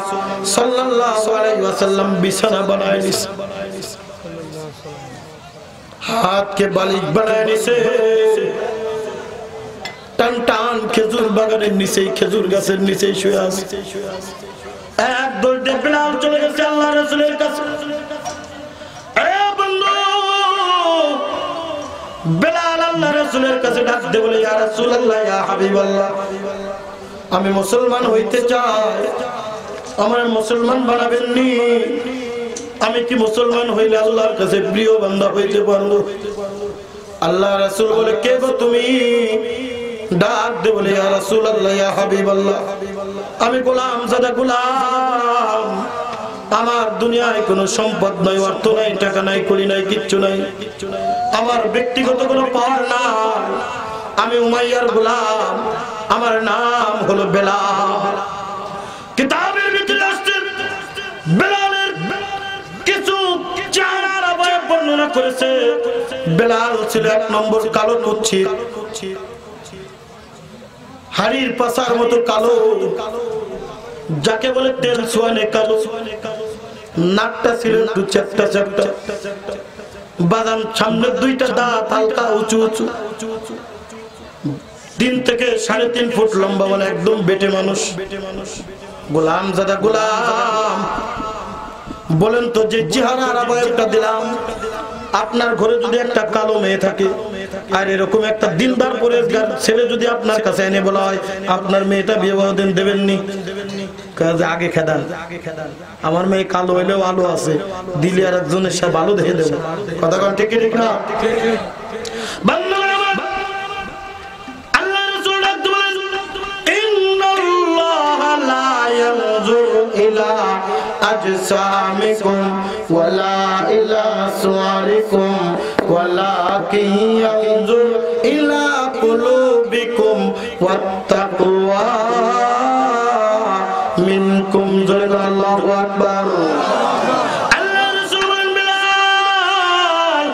সাল্লাল্লাহু আলাইহি ওয়াসাল্লাম বিছানা বানায় নিছে, হাত কে বালিশ বানায় নিছে, টান টান খেজুর বাগানের নিচে খেজুর গাছের নিচে শুয়ে আছে। এক দৌড়ে বেলাল চলে গেছে আল্লাহর রাসূলের কাছে। এ বন্ধু, বেলাল আল্লাহর রাসূলের কাছে ডাক দে বলে ইয়া রাসূলুল্লাহ, ইয়া হাবিবাল্লাহ, আমি মুসলমান হইতে চাই, আমার মুসলমান বানাবেন নি? আমি কি মুসলমান হইলে আল্লাহর কাছে প্রিয় বান্দা হইতে পারবো? আল্লাহ রাসূল বলে কে গো তুমি? ডাক দে বলে ইয়া রাসূলুল্লাহ, ইয়া হাবিবাল্লাহ, আমি গোলাম জাদা গোলাম, আমার দুনিয়ায় কোনো সম্পদ নাই, অর্থ নাই, টাকা নাই, কড়ি নাই, কিচ্ছু নাই, আমার ব্যক্তিগত কোনো পাওয়ার নাই, আমি উমাইয়ার গোলাম, আমার নাম হলো বেলাল। কিতাবের ভিতরে আসছে বেলালের কিছু চেহারার অবয়ব বর্ণনা করেছে। বেলাল ছিল এক নম্বর কালো কুচ্ছিত, হাড়ির পাশার মতো কালো, যাকে বলে তেল সোয়ানে কালো। নাকটা ছিল একটু চ্যাপ্টা চ্যাপ্টা, বাদাম সামনে দুইটা দাঁত হালকা উঁচু উঁচু, 3 থেকে 3.5 ফুট লম্বা, মানে একদম বেটে মানুষ। গোলাম জাদা গোলাম, বলেন তো যে চেহারার অবয়বটা দিলাম, আপনার ঘরে যদি একটা কালো মেয়ে থাকে আর এরকম একটা দিনদার পরেজগার ছেলে যদি আপনার কাছে এনে বলা হয় আপনার মেয়েটা বিয়ে দেন, দেবেননি? আগে খেদান, আমার মেয়ে কালো হইলেও আলো আছে, দিলে আর একজনের সাথে আলো দেখে দেবো। কথা কন ঠিক ঠিক না? أجسامكم ولا إلى صوركم ولكن ينظر إلى قلوبكم والتقوى منكم. الله أكبر. الله رسول بلال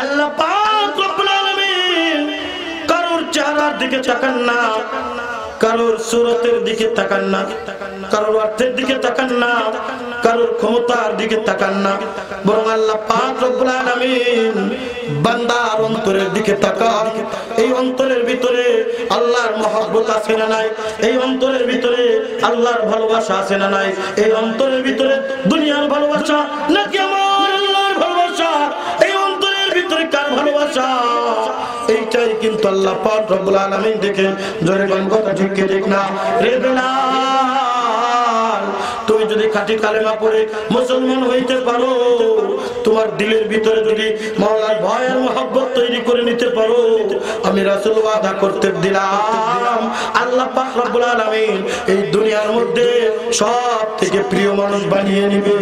الله পাক রব্বুল আলামিন কারোর চেহারার দিকে তাকান না, কারোর সুরতের দিকে তাকান না, কারোর অর্থের দিকে তাকান না, কারোর ক্ষমতার দিকে তাকান না, বরং আল্লাহ পাক রব্বুল আলামিন বান্দার অন্তরের দিকে তাকান। এই অন্তরের ভিতরে আল্লাহর মহব্বত আছে না নাই? এই অন্তরের ভিতরে আল্লাহর ভালোবাসা আছে না নাই? এই অন্তরের ভিতরে দুনিয়ার ভালোবাসা নাকি আমার আল্লাহর ভালোবাসা? এই অন্তরের ভিতরে কার ভালোবাসা? এইটাই কিন্তু আল্লাহ পাক রব্বুল আলামিন দেখেন। জোরে কোন কথা ঠিক কি ঠিক না? রে বেলাল, তুমি যদি খাঁটি কালেমা পড়ে মুসলমান হইতে পারো, তোমার দিলের ভিতরে যদি মাওলার ভয় আর মহব্বত তৈরি করে নিতে পারো, আমি রাসূল ওয়াদা করতে দিলাম আল্লাহ পাক রব্বুল আলামিন এই দুনিয়ার মধ্যে সব থেকে প্রিয় মানুষ বানিয়ে নেবে।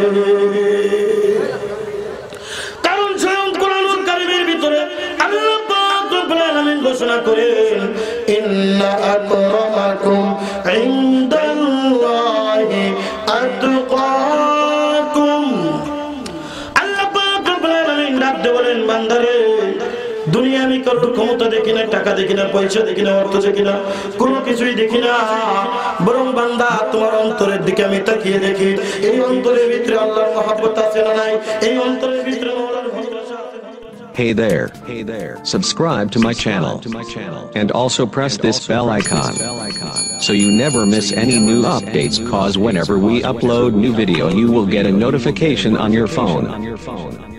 কারণ স্বয়ং কোরআনুল কারীমের ভিতরে আল্লাহ পাক রব্বুল আলামিন ঘোষণা করেন, ইন্না আকরামাকুম ইনদাল্লাহি আতকাকুম। আল্লাহ পাক রব্বুল আলামিন ডাকতে বলেন, বান্দারে, দুনিয়া আমি কারোর ক্ষমতা দেখি না, টাকা দেখি না, পয়সা দেখি না, অর্থ দেখি না, কোনো কিছুই দেখি না, বরং বান্দা তোমার অন্তরের দিকে আমি তাকিয়ে দেখি। এই অন্তরের ভিতরে আল্লাহর মহব্বত আছে না নাই? এই অন্তরের ভিতরে মাওলার ভালোবাসা আছে না? Hey there. Subscribe to my channel. And also press this bell icon. So you never miss any new updates, cause whenever we upload new video you will get a notification on your phone.